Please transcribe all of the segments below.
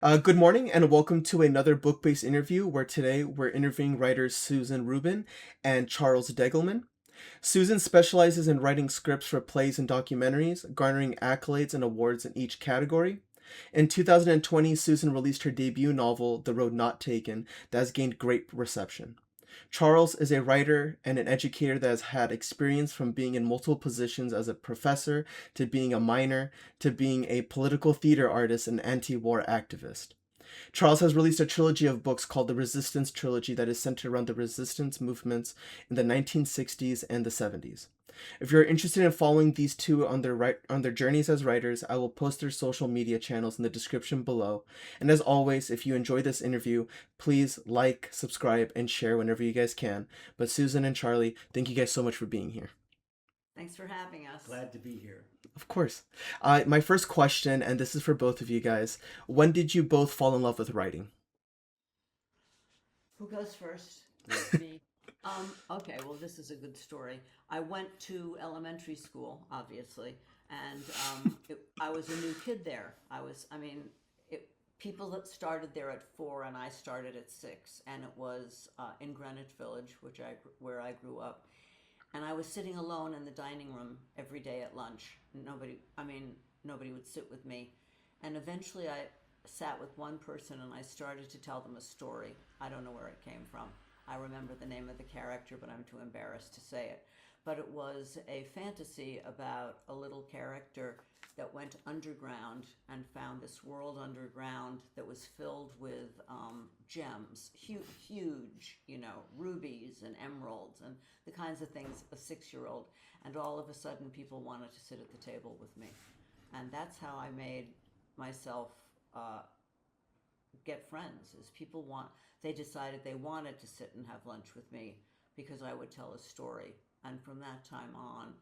Good morning and welcome to another book-based interview where today we're interviewing writers Susan Rubin and Charles Degelman. Susan specializes in writing scripts for plays and documentaries, garnering accolades and awards in each category. In 2020, Susan released her debut novel, The Road Not Taken, that has gained great reception. Charles is a writer and an educator that has had experience from being in multiple positions as a professor to being a minor to being a political theater artist and anti-war activist. Charles has released a trilogy of books called the Resistance Trilogy that is centered around the resistance movements in the 1960s and the 70s. If you're interested in following these two on their journeys as writers, I will post their social media channels in the description below. And as always, if you enjoy this interview, please like, subscribe, and share whenever you guys can. But Susan and Charlie, thank you guys so much for being here. Thanks for having us. Glad to be here. Of course. My first question, and this is for both of you guys, when did you both fall in love with writing? Who goes first? Me. Okay, well, this is a good story. I went to elementary school, obviously, and I was a new kid there. People that started there at 4, and I started at 6, and it was in Greenwich Village, where I grew up. And I was sitting alone in the dining room every day at lunch. Nobody would sit with me. And eventually I sat with one person and I started to tell them a story. I don't know where it came from. I remember the name of the character, but I'm too embarrassed to say it. But it was a fantasy about a little character that went underground and found this world underground that was filled with gems, huge, rubies and emeralds and the kinds of things a 6-year-old. And all of a sudden, people wanted to sit at the table with me, and that's how I made myself get friends. They decided they wanted to sit and have lunch with me because I would tell a story, and from that time on,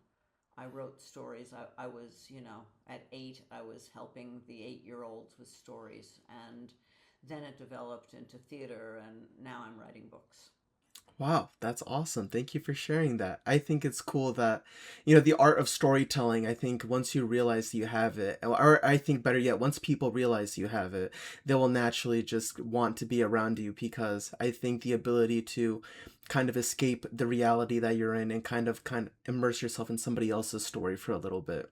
I wrote stories. I was, at 8, I was helping the 8-year-olds with stories, and then it developed into theater, and now I'm writing books. Wow, that's awesome. Thank you for sharing that. I think it's cool that, the art of storytelling, I think once you realize you have it, or I think better yet, once people realize you have it, they will naturally just want to be around you because I think the ability to kind of escape the reality that you're in and kind of immerse yourself in somebody else's story for a little bit.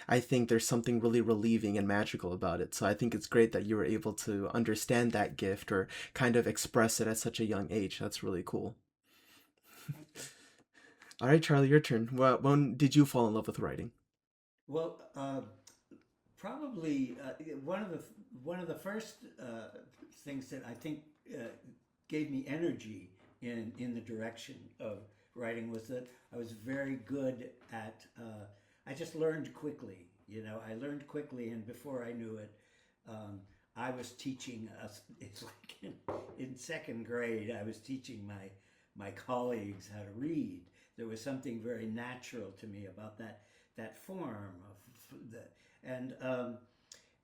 I think there's something really relieving and magical about it. So I think it's great that you were able to understand that gift or kind of express it at such a young age. That's really cool. Thank you. All right, Charlie, your turn. When did you fall in love with writing? Well, probably one of the first things that I think gave me energy in the direction of writing was that I was very good at. I just learned quickly. I learned quickly, and before I knew it, um, I was teaching us. It's like in second grade, I was teaching my colleagues how to read. There was something very natural to me about that form of the and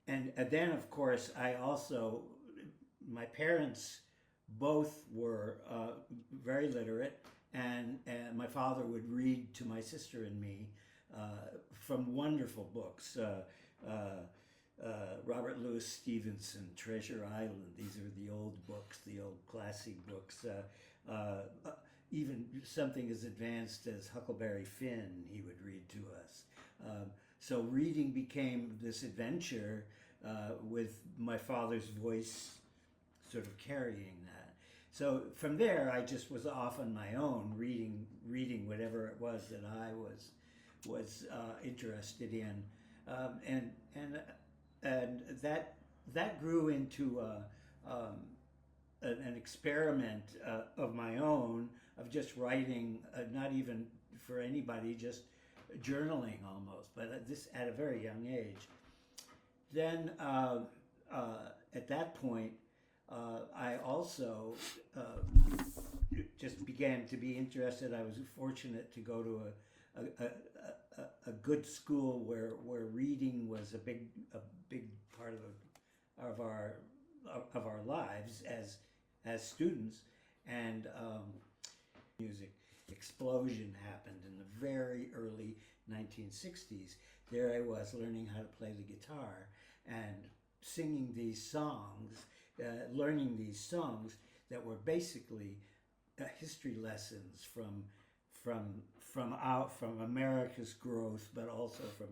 and then of course I also my parents both were very literate, and my father would read to my sister and me from wonderful books. Robert Louis Stevenson, Treasure Island. These are the old books, the old classic books. Even something as advanced as Huckleberry Finn, he would read to us. So reading became this adventure with my father's voice sort of carrying that. So from there, I just was off on my own, reading whatever it was that I was interested in, and that grew into an experiment of my own of just writing, not even for anybody, just journaling almost, but this at a very young age. Then at that point, I also just began to be interested. I was fortunate to go to a good school where reading was a big part of our lives as students, and music explosion happened in the very early 1960s. There I was learning how to play the guitar, and singing these songs, learning these songs that were basically history lessons from America's growth, but also from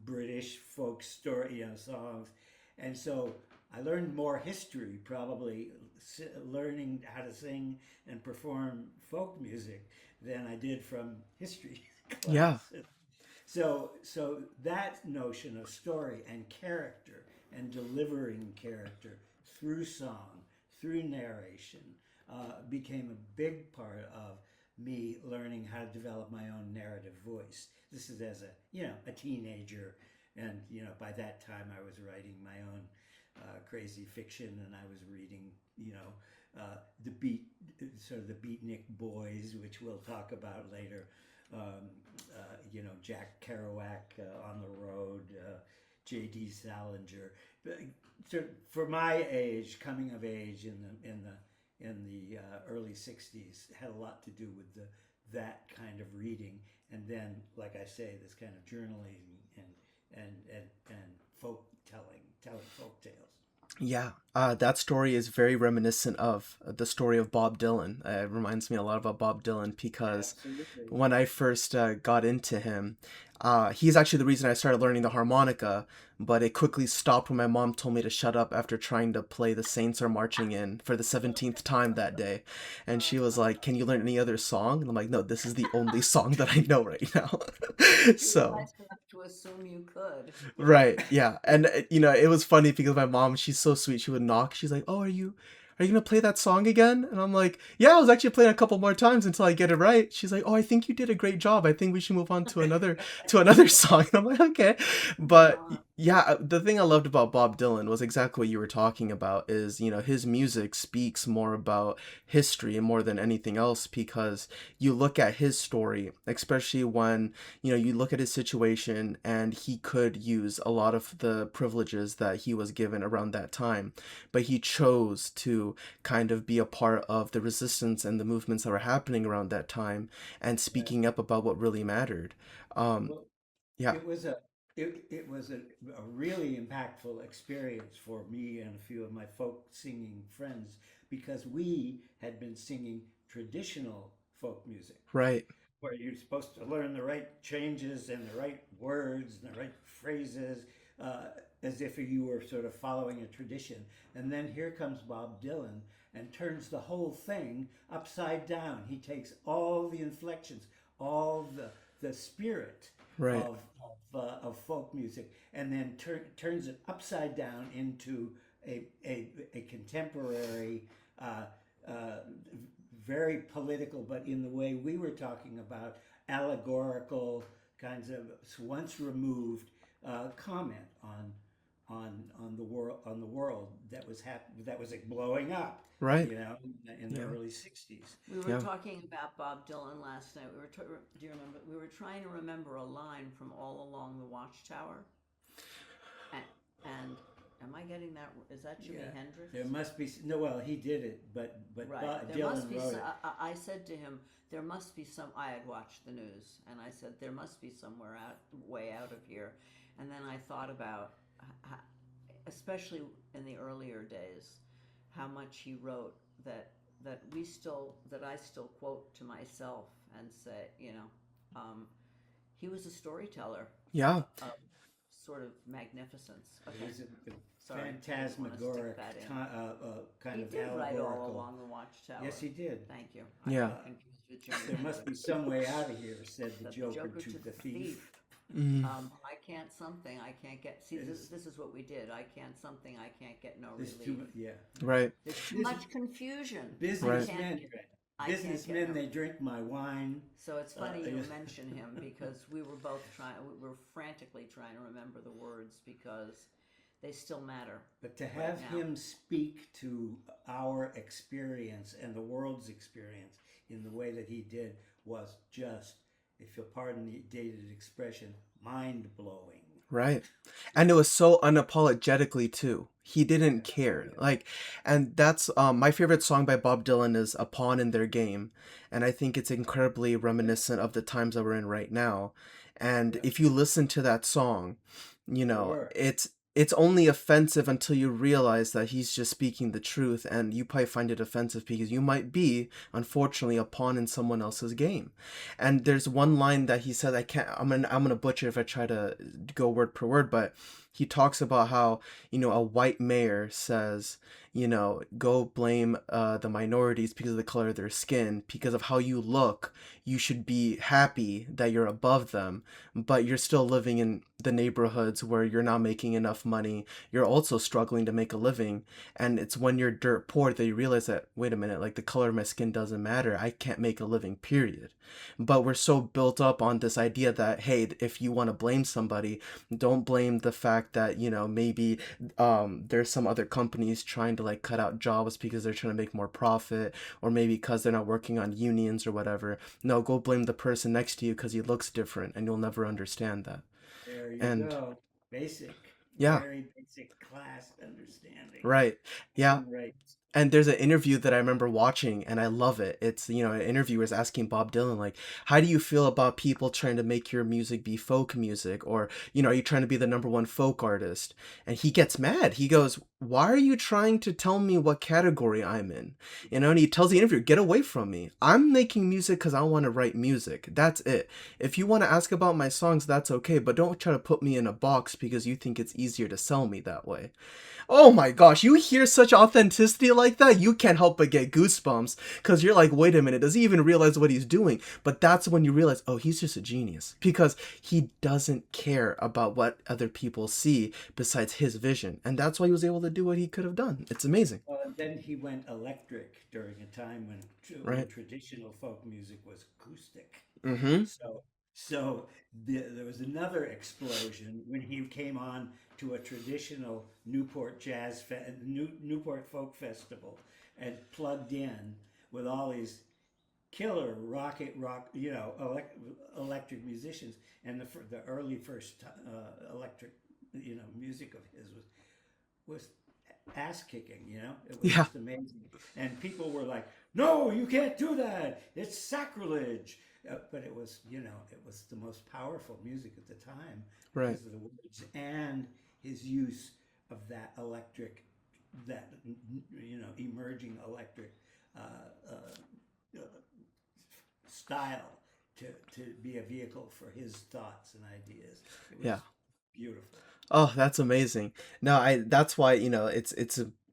British folk story, songs, and so I learned more history, probably learning how to sing and perform folk music than I did from history Yeah. class. So that notion of story and character and delivering character through song, through narration, became a big part of me learning how to develop my own narrative voice. This is as a teenager, and by that time I was writing my own crazy fiction, and I was reading the sort of the beatnik boys, which we'll talk about later. Jack Kerouac, On the Road, J.D. Salinger. So for my age, coming of age in the early '60s, had a lot to do with that kind of reading, and then, like I say, this kind of journaling and folk telling folk tales. Yeah, that story is very reminiscent of the story of Bob Dylan. It reminds me a lot about Bob Dylan because Absolutely. when I first got into him, he's actually the reason I started learning the harmonica, but it quickly stopped when my mom told me to shut up after trying to play The Saints Are Marching In for the 17th time that day. And she was like, "Can you learn any other song?" And I'm like, "No, this is the only song that I know right now." You were So, nice enough to assume you could. right, yeah. And it was funny because my mom, she's so sweet. She would knock. She's like, "Oh, are you gonna play that song again?" And I'm like, "Yeah, I was actually playing a couple more times until I get it right." She's like, "Oh, I think you did a great job. I think we should move on to another song." And I'm like, "Okay." But Uh, yeah, the thing I loved about Bob Dylan was exactly what you were talking about is, his music speaks more about history and more than anything else because you look at his story, especially when, you look at his situation and he could use a lot of the privileges that he was given around that time, but he chose to kind of be a part of the resistance and the movements that were happening around that time and Uh, speaking up about what really mattered. Um, well, yeah, it was a really impactful experience for me and a few of my folk singing friends, because we had been singing traditional folk music, right, where you're supposed to learn the right changes and the right words and the right phrases, uh, as if you were sort of following a tradition. And then here comes Bob Dylan and turns the whole thing upside down. He takes all the inflections, all the spirit right, of folk music, and then turns it upside down into a contemporary, uh, uh, very political, but in the way we were talking about, allegorical kinds of once removed comment on the world that was that was like blowing up, right, in the yeah, early '60s. we were yeah, talking about Bob Dylan last night. Do you remember? We were trying to remember a line from All Along the Watchtower. And, and am I getting that? Is that Jimi Yeah, Hendrix? there must be no. Well, he did it, but Right. There must Dylan be wrote some. it. I said to him, there must be some. I had watched the news, and I said there must be somewhere way out of here. And then I thought about, especially in the earlier days, how much he wrote that I still quote to myself and say, he was a storyteller yeah, of sort of magnificence. It Okay, was a sorry, I just want to stick phantasmagoric that in. kind He of did write All allegorical. Along the Watchtower. Yes, he did. Thank you. I yeah. got confused with Jimi There must be Hendrix. some way out of here," said the Said the Joker Joker to to the the thief. thief. Mm, I can't something, I can't get. See, this is what we did. I can't something, I can't get no There's relief. yeah. right, There's too Busy, much confusion. right. businessmen, I can't get businessmen, no. they drink my wine. So it's funny you Yeah. mention him because we were both trying. We were frantically trying to remember the words because they still matter But to right have now. him speak to our experience and the world's experience in the way that he did was just, if you'll pardon the dated expression, mind blowing. Right. And it was so unapologetically too. He didn't Oh care. yeah. Like, and that's my favorite song by Bob Dylan is A Pawn in Their Game. And I think it's incredibly reminiscent of the times that we're in right now. And Yep. if you listen to that song, Sure. it's it's only offensive until you realize that he's just speaking the truth, and you probably find it offensive because you might be, unfortunately, a pawn in someone else's game. And there's one line that he said, I'm gonna butcher if I try to go word per word, but he talks about how, a white mayor says, go blame the minorities because of the color of their skin, because of how you look. You should be happy that you're above them, but you're still living in the neighborhoods where you're not making enough money. You're also struggling to make a living. And it's when you're dirt poor that you realize that, wait a minute, like the color of my skin doesn't matter. I can't make a living, period. But we're so built up on this idea that, hey, if you want to blame somebody, don't blame the fact that, maybe there's some other companies trying to like cut out jobs because they're trying to make more profit, or maybe because they're not working on unions or whatever. No, go blame the person next to you because he looks different, and you'll never understand that. There you And go. Basic, yeah, very basic class understanding. right. Yeah. Human rights. And there's an interview that I remember watching, and I love it. It's, an interviewer is asking Bob Dylan, like, how do you feel about people trying to make your music be folk music? Or, are you trying to be the number one folk artist? And he gets mad. He goes, why are you trying to tell me what category I'm in? And he tells the interviewer, get away from me. I'm making music because I want to write music. That's it. If you want to ask about my songs, that's okay. But don't try to put me in a box because you think it's easier to sell me that way. Oh my gosh, you hear such authenticity like that, you can't help but get goosebumps, because you're like, wait a minute, does he even realize what he's doing? But that's when you realize, oh, he's just a genius, because he doesn't care about what other people see besides his vision. And that's why he was able to do what he could have done. It's amazing. Well, and then he went electric during a time when Right? traditional folk music was acoustic. Mm-hmm. So, there was another explosion when he came on to a traditional Newport Folk Festival, and plugged in with all these killer rock, electric musicians, and the early first electric, music of his was ass kicking. It was Yeah. just amazing, and people were like, "No, you can't do that. It's sacrilege." But it was the most powerful music at the time Right. because of the words and his use of that electric, that emerging electric uh, uh, style to be a vehicle for his thoughts and ideas. It Yeah. was beautiful. Oh, that's amazing. No, that's why,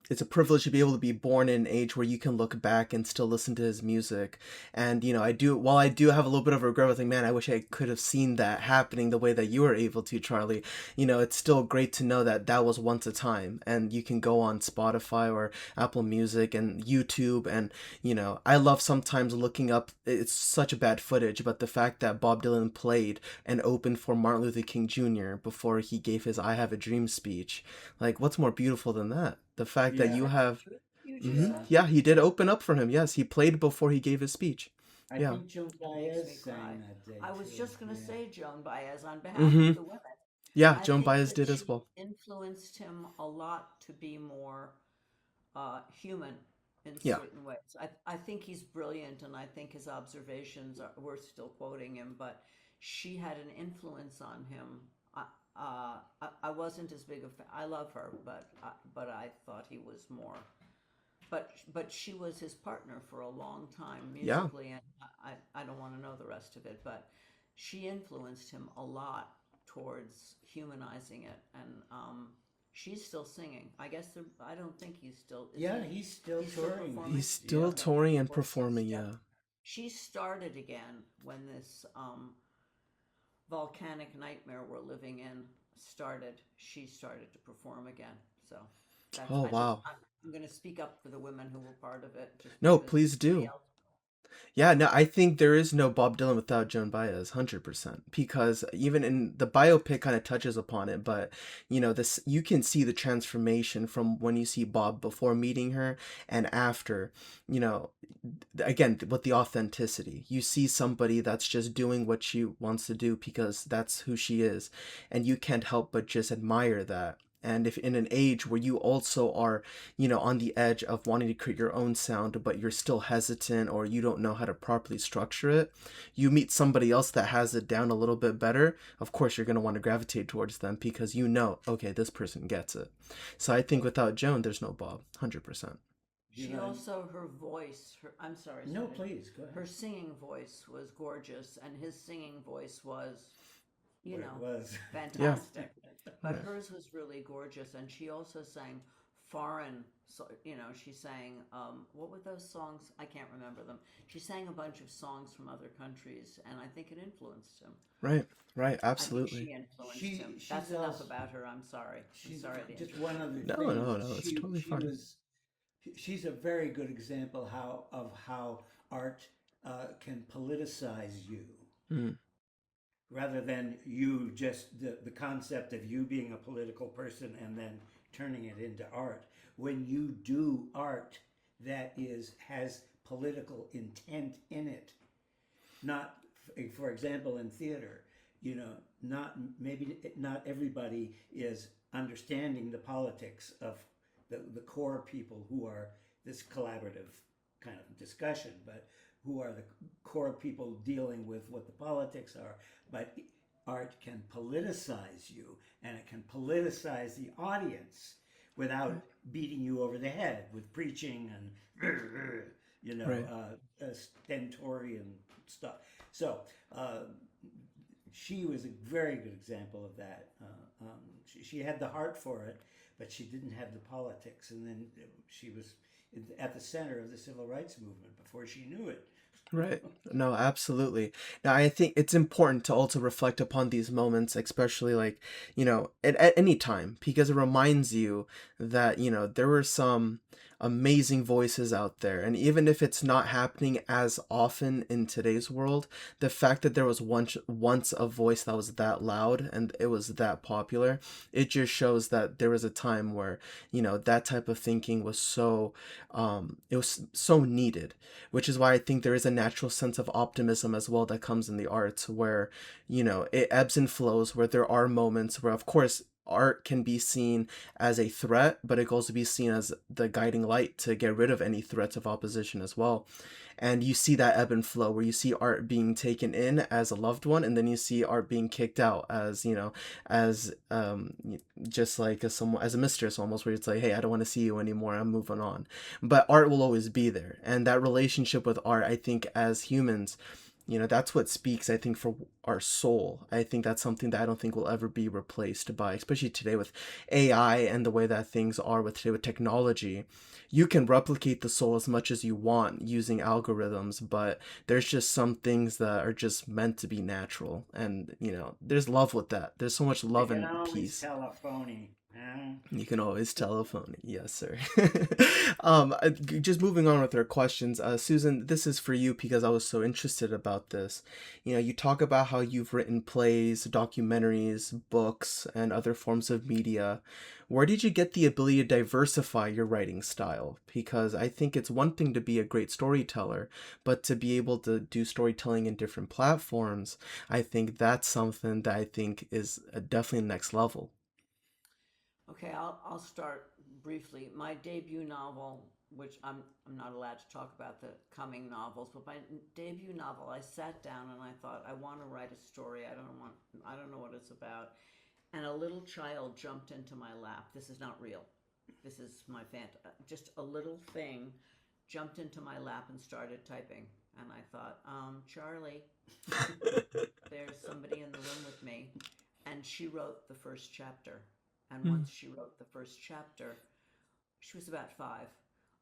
it's a privilege to be able to be born in an age where you can look back and still listen to his music. And, while I do have a little bit of regret, I think, man, I wish I could have seen that happening the way that you were able to, Charlie. It's still great to know that that was once a time, and you can go on Spotify or Apple Music and YouTube. And, I love sometimes looking up, it's such a bad footage, but the fact that Bob Dylan played and opened for Martin Luther King Jr. before he gave his I Have a Dream speech. Like, what's more beautiful than that? The fact that Yeah, you have. You just Hmm. yeah. said Yeah, he did open up for him. Yes, he played before he gave his speech. I Yeah. think Joan it makes Baez me cry. sang that day I was too. just going to Yeah. say Joan Baez on behalf Hmm. of the women. Yeah, I Joan think Baez that did as she well. influenced him a lot to be more human in Yeah. certain ways. I think he's brilliant, and I think his observations are, we're still quoting him, but she had an influence on him. I wasn't as big a fan. I love her, but I thought he was more. But she was his partner for a long time Yeah. musically, and I don't want to know the rest of it, but she influenced him a lot towards humanizing it, and she's still singing. I guess I don't think he's still is Yeah, he? he's still He's still touring. performing. He's still Yeah. Okay, touring and well, performing. Yeah. she started again when this volcanic nightmare we're living in started. She started to perform again. So that's Oh, I just wow. I'm going to speak up for the women who were part of it, just No, because please nobody do. else. Yeah, no, I think there is no Bob Dylan without Joan Baez, 100%. Because even in the biopic kind of touches upon it, but this, you can see the transformation from when you see Bob before meeting her and after. You know, again, with the authenticity, you see somebody that's just doing what she wants to do because that's who she is, and you can't help but just admire that. And if in an age where you also are, on the edge of wanting to create your own sound, but you're still hesitant or you don't know how to properly structure it, you meet somebody else that has it down a little bit better, of course you're going to want to gravitate towards them because okay, this person gets it. So I think without Joan, there's no Bob, 100%. You She know, also, her voice, I'm sorry, no, Sven. please go ahead. Her singing voice was gorgeous, and his singing voice was, you What it know, was. Yeah. fantastic. But Right. hers was really gorgeous, and she also sang foreign, so, she sang, what were those songs? I can't remember them. She sang a bunch of songs from other countries, and I think it influenced him. Right. Right. I think Absolutely. she influenced him. She's That's enough also about her. I'm sorry. I'm she's sorry to just interrupt. one other No, thing. no, no. It's totally She fine. was she's a very good example of how art can politicize you Mm. rather than you just the concept of you being a political person and then turning it into art. When you do art that has political intent in it, not for example in theater, not maybe not everybody is understanding the politics of the core people who are this collaborative kind of discussion, but who are the core people dealing with what the politics are. But art can politicize you, and it can politicize the audience without beating you over the head with preaching and Right. stentorian stuff. So she was a very good example of that. She had the heart for it, but she didn't have the politics. And then she was at the center of the civil rights movement before she knew it. Right. No, absolutely. Now, I think it's important to also reflect upon these moments, especially like, at any time, because it reminds you that, there were some amazing voices out there. And even if it's not happening as often in today's world, the fact that there was once a voice that was that loud and it was that popular, it just shows that there was a time where, that type of thinking was it was so needed, which is why I think there is a natural sense of optimism as well that comes in the arts where, it ebbs and flows, where there are moments where, of course, art can be seen as a threat, but it can also be seen as the guiding light to get rid of any threats of opposition as well. And you see that ebb and flow where you see art being taken in as a loved one, and then you see art being kicked out as, as just like as a mistress almost, where it's like, hey, I don't want to see you anymore, I'm moving on. But art will always be there, and that relationship with art, I think, as humans, that's what speaks, I think, for our soul. I think that's something that I don't think will ever be replaced by, especially today with AI and the way that things are with today with technology. You can replicate the soul as much as you want using algorithms, but there's just some things that are just meant to be natural. And, there's love with that. There's so much You love can and always peace. tell a phony. Huh? You can always telephone. Yes, sir. Just moving on with our questions. Susan, this is for you because I was so interested about this. You talk about how you've written plays, documentaries, books, and other forms of media. Where did you get the ability to diversify your writing style? Because I think it's one thing to be a great storyteller, but to be able to do storytelling in different platforms, I think that's something that I think is definitely next level. Okay, I'll start briefly. My debut novel, which I'm not allowed to talk about the coming novels, but my debut novel, I sat down and I thought I want to write a story. I don't know what it's about. And a little child jumped into my lap. This is not real. This is my just a little thing jumped into my lap and started typing. And I thought, Charlie, there's somebody in the room with me. And she wrote the first chapter. And once she wrote the first chapter, she was about 5.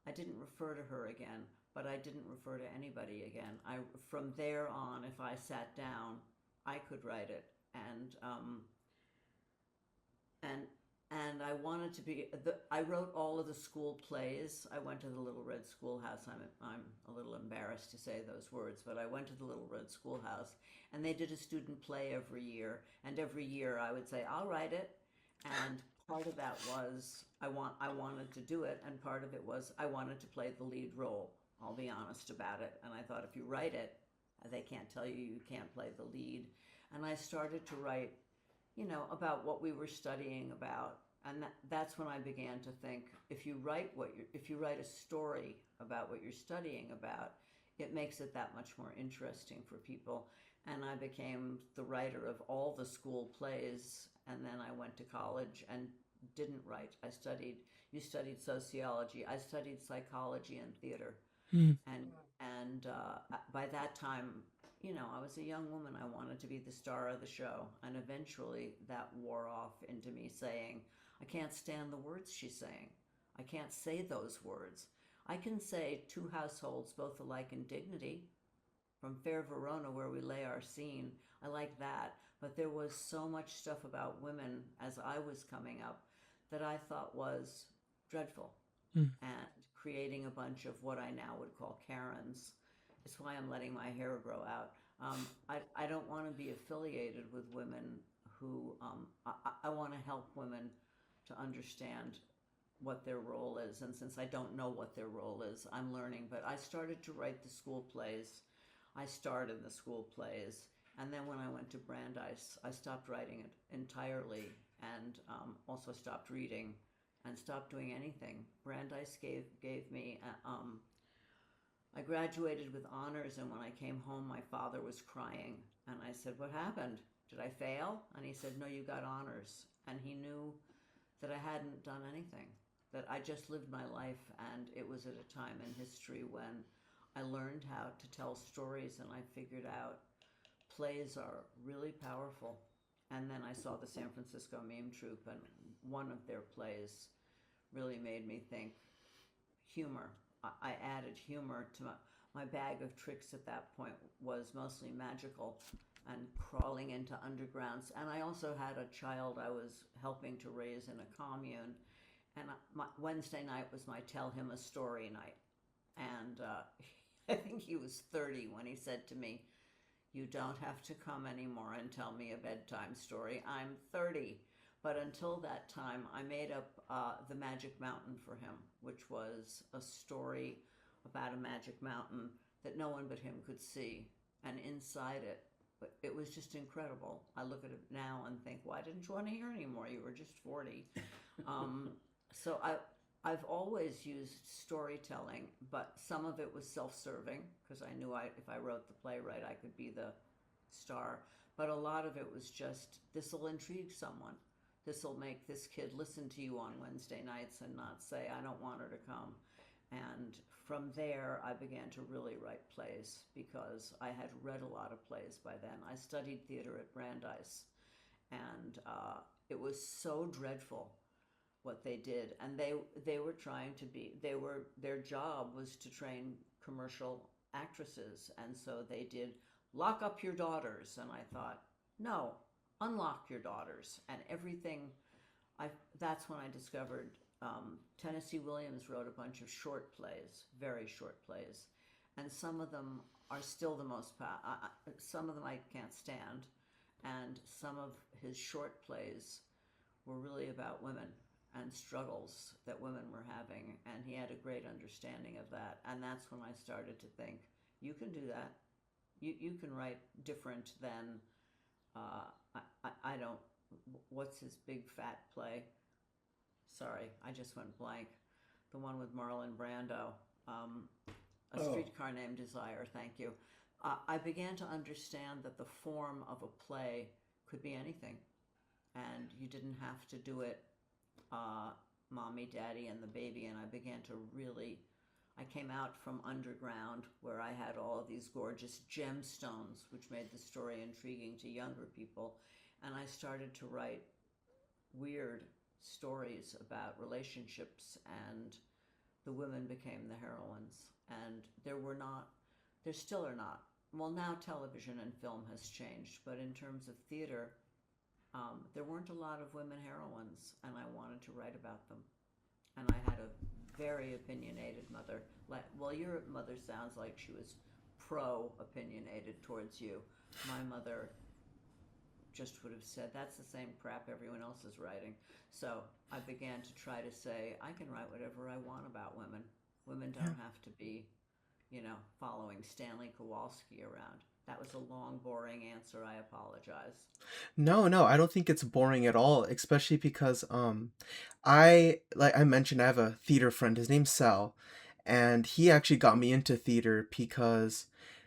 I didn't refer to her again, but I didn't refer to anybody again. From there on, if I sat down, I could write it, and and I wanted to be. I wrote all of the school plays. I went to the Little Red Schoolhouse. I'm a little embarrassed to say those words, but I went to the Little Red Schoolhouse, and they did a student play every year. And every year I would say, I'll write it. And part of that was I wanted to do it, and part of it was I wanted to play the lead role. I'll be honest about it. And I thought if you write it, they can't tell you you can't play the lead. And I started to write, about what we were studying about. And that's when I began to think, if you write if you write a story about what you're studying about, it makes it that much more interesting for people. And I became the writer of all the school plays, and then I went to college and didn't write. You studied sociology, I studied psychology and theater. Hmm. And by that time, I was a young woman. I wanted to be the star of the show, and eventually that wore off into me saying, I can't stand the words she's saying. I can't say those words. I can say two households both alike in dignity, from Fair Verona, where we lay our scene. I like that. But there was so much stuff about women as I was coming up that I thought was dreadful, Hmm. and creating a bunch of what I now would call Karens. It's why I'm letting my hair grow out. I don't want to be affiliated with women who, I want to help women to understand what their role is. And since I don't know what their role is, I'm learning. But I started to write the school plays. I starred in the school plays. And then when I went to Brandeis, I stopped writing it entirely, and also stopped reading and stopped doing anything. Brandeis gave me, I graduated with honors, and when I came home, my father was crying. And I said, what happened? Did I fail? And he said, no, you got honors. And he knew that I hadn't done anything, that I just lived my life, and it was at a time in history when I learned how to tell stories, and I figured out plays are really powerful. And then I saw the San Francisco Mime Troupe, and one of their plays really made me think humor. I added humor to my bag of tricks at that point was mostly magical and crawling into undergrounds. And I also had a child I was helping to raise in a commune. And Wednesday night was my tell him a story night. And I think he was 30 when he said to me, you don't have to come anymore and tell me a bedtime story. I'm 30. But until that time, I made up The Magic Mountain for him, which was a story about a magic mountain that no one but him could see. And inside it, it was just incredible. I look at it now and think, why didn't you want to hear anymore? You were just 40. So I've always used storytelling, but some of it was self-serving because I knew if I wrote the playwright, I could be the star. But a lot of it was just, this will intrigue someone. This will make this kid listen to you on Wednesday nights and not say, I don't want her to come. And from there, I began to really write plays because I had read a lot of plays by then. I studied theater at Brandeis, and it was so dreadful what they did. And they were trying to be, their job was to train commercial actresses. And so they did lock up your daughters. And I thought, no, unlock your daughters. And everything, that's when I discovered Tennessee Williams wrote a bunch of short plays, very short plays. And some of them are still the most, some of them I can't stand. And some of his short plays were really about women and struggles that women were having, and he had a great understanding of that. And that's when I started to think, you can do that. You can write different than, I don't, what's his big fat play? Sorry, I just went blank. The one with Marlon Brando, A Streetcar Named Desire, thank you. I began to understand that the form of a play could be anything, and you didn't have to do it mommy, daddy, and the baby. And I began to really, I came out from underground where I had all of these gorgeous gemstones, which made the story intriguing to younger people. And I started to write weird stories about relationships, and the women became the heroines. And there still are not. Well, now television and film has changed, but in terms of theater, there weren't a lot of women heroines, and I wanted to write about them. And I had a very opinionated mother. Well, your mother sounds like she was pro-opinionated towards you. My mother just would have said, that's the same crap everyone else is writing. So I began to try to say, I can write whatever I want about women. Women don't have to be following Stanley Kowalski around. That was a long, boring answer. I apologize. No, no, I don't think it's boring at all, especially because I like I mentioned I have a theater friend. His name's Sal, and he actually got me into theater because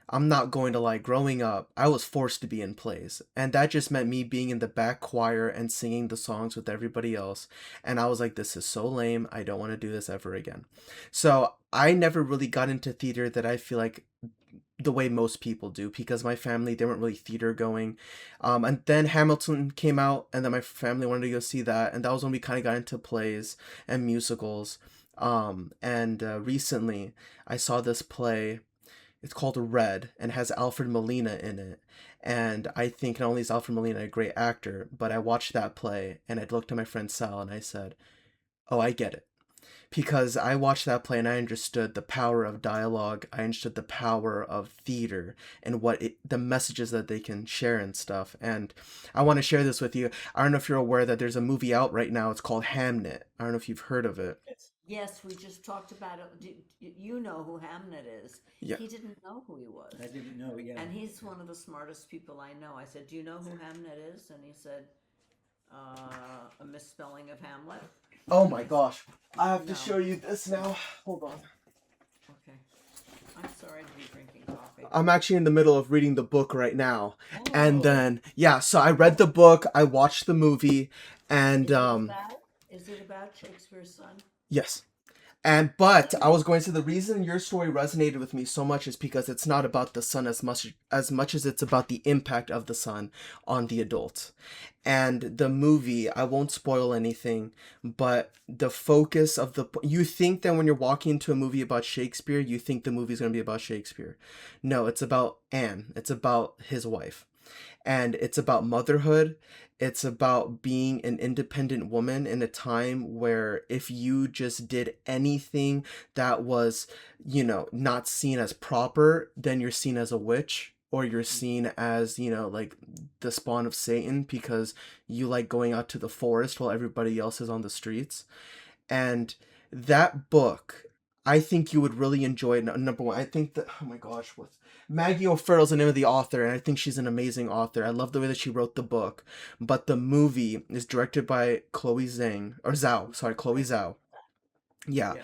I'm not going to lie, growing up, I was forced to be in plays, and that just meant me being in the back choir and singing the songs with everybody else. And I was like, this is so lame. I don't want to do this ever again. So I never really got into theater that I feel like the way most people do because my family they weren't really theater going, and then Hamilton came out and then my family wanted to go see that, and that was when we kind of got into plays and musicals. And recently I saw this play. It's called Red and has Alfred Molina in it, and I think not only is Alfred Molina a great actor, but I watched that play and I looked at my friend Sal and I said, oh, I get it, because I watched that play and I understood the power of dialogue. I understood the power of theater and the messages that they can share and stuff. And I want to share this with you. I don't know if you're aware that there's a movie out right now. It's called Hamnet. I don't know if you've heard of it. Yes, we just talked about it. You know who Hamnet is. Yeah. He didn't know who he was. I didn't know. Yeah. And he's one of the smartest people I know. I said, do you know who Hamnet is? And he said, a misspelling of Hamlet. Oh my gosh. I have to No. show you this now. Hold on. Okay. I'm sorry to be drinking coffee. I'm actually in the middle of reading the book right now. And Oh, then, yeah, so I read the book, I watched the movie, and is it about Shakespeare's son? yes. But I was going to say the reason your story resonated with me so much is because it's not about the son as much as it's about the impact of the son on the adult. And the movie, I won't spoil anything, but the focus of you think that when you're walking into a movie about Shakespeare, you think the movie's going to be about Shakespeare. No, it's about Anne. It's about his wife. And it's about motherhood. It's about being an independent woman in a time where if you just did anything that was, not seen as proper, then you're seen as a witch, or you're seen as, like the spawn of Satan because you like going out to the forest while everybody else is on the streets. And that book, I think you would really enjoy it. Number one, I think that, oh my gosh, what Maggie O'Farrell's the name of the author, and I think she's an amazing author. I love the way that she wrote the book. But the movie is directed by Chloe Zhang, or Zhao, sorry, Chloe Zhao. Yeah. Yeah.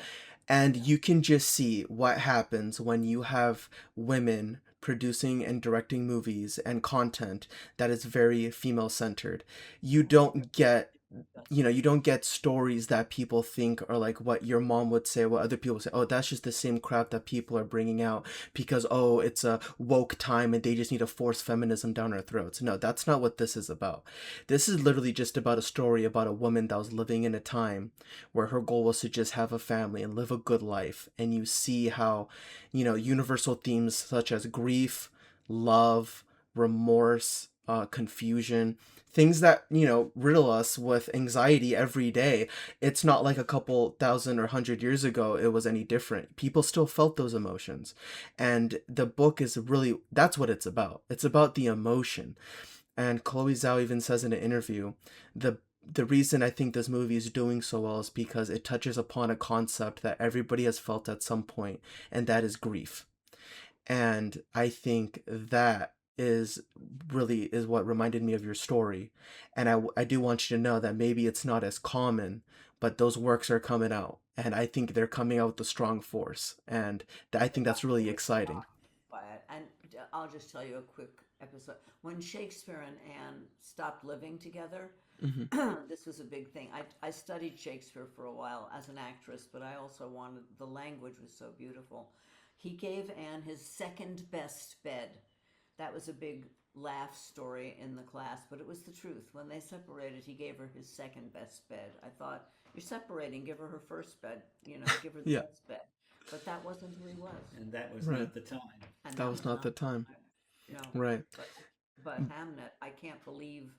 And you can just see what happens when you have women producing and directing movies and content that is very female centered. You don't get you don't get stories that people think are like what your mom would say, what other people say, oh, that's just the same crap that people are bringing out because, oh, it's a woke time and they just need to force feminism down our throats. No, that's not what this is about. This is literally just about a story about a woman that was living in a time where her goal was to just have a family and live a good life. And you see how, universal themes such as grief, love, remorse, confusion, things that riddle us with anxiety every day. It's not like a couple thousand or 100 years ago it was any different. People still felt those emotions, and the book is really, that's what it's about. It's about the emotion. And Chloe Zhao even says in an interview, the reason I think this movie is doing so well is because it touches upon a concept that everybody has felt at some point, and that is grief. And I think that is what reminded me of your story. And I do want you to know that maybe it's not as common, but those works are coming out, and I think they're coming out with a strong force, and I think that's really exciting. By it. And I'll just tell you a quick episode. When Shakespeare and Anne stopped living together, Hmm. this was a big thing. I studied Shakespeare for a while as an actress, but I also wanted, the language was so beautiful. He gave Anne his second best bed. That was a big laugh story in the class, but it was the truth. When they separated, he gave her his second best bed. I thought, you're separating, give her her first bed, give her the Yeah. best bed. But that wasn't who he was. And that was Right. not the time. And That that was was not the not the time. time. No. Right. But but Hamnet, I can't believe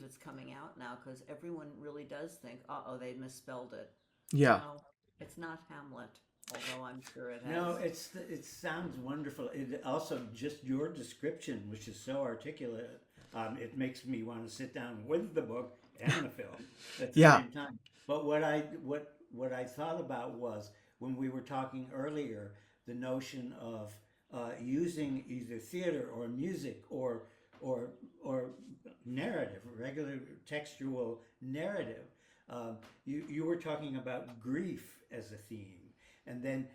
it's coming out now because everyone really does think, uh-oh, they misspelled it. Yeah. No, it's not Hamlet, although I'm sure it No, has. it sounds wonderful. It also just your description, which is so articulate, it makes me want to sit down with the book and the film at the Yeah. same time. But what I thought about was when we were talking earlier the notion of using either theater or music or or narrative, regular textual narrative. You were talking about grief as a theme, and then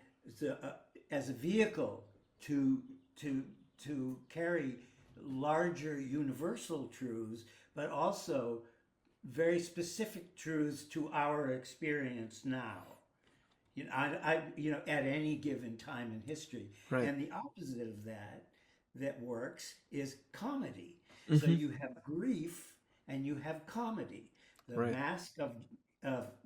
as a vehicle to to to carry larger universal truths, but also very specific truths to our experience now. At any given time in history, Right. and the opposite of that works is comedy. So Hmm. you have grief and you have comedy, the Right. mask of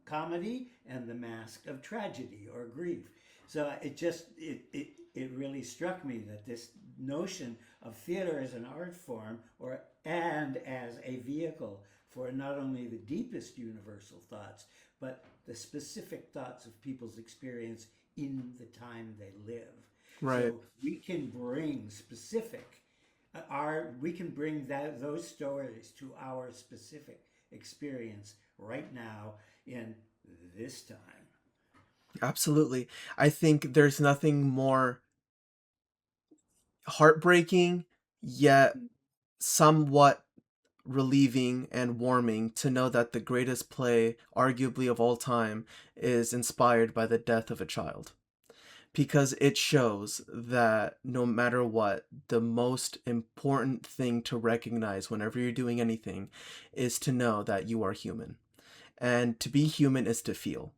comedy and the mask of tragedy or grief. So it really struck me that this notion of theater as an art form or and as a vehicle for not only the deepest universal thoughts but the specific thoughts of people's experience in the time they live. Right. So we can bring specific we can bring those stories to our specific experience right now in this time. Absolutely. I think there's nothing more heartbreaking yet somewhat relieving and warming to know that the greatest play, arguably of all time, is inspired by the death of a child. Because it shows that no matter what, the most important thing to recognize whenever you're doing anything is to know that you are human. And to be human is to feel.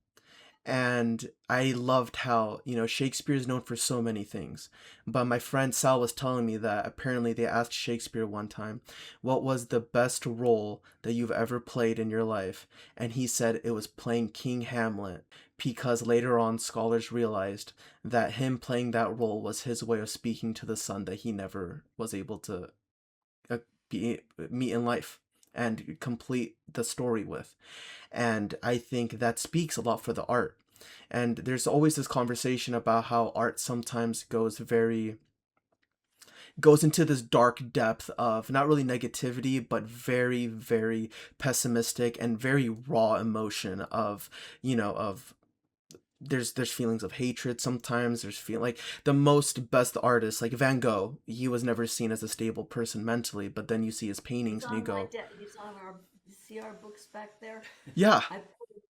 And I loved how, Shakespeare is known for so many things. But my friend Sal was telling me that apparently they asked Shakespeare one time, what was the best role that you've ever played in your life? And he said it was playing King Hamlet, because later on scholars realized that him playing that role was his way of speaking to the son that he never was able to uh, meet in life and complete the story with. And I think that speaks a lot for the art. And there's always this conversation about how art sometimes goes into this dark depth of not really negativity, but very, very pessimistic and very raw emotion of, of there's feelings of hatred sometimes. There's feel like the most best artists like Van Gogh, he was never seen as a stable person mentally, but then you see his He's paintings and you on my go, He's on our. See our books back there. yeah.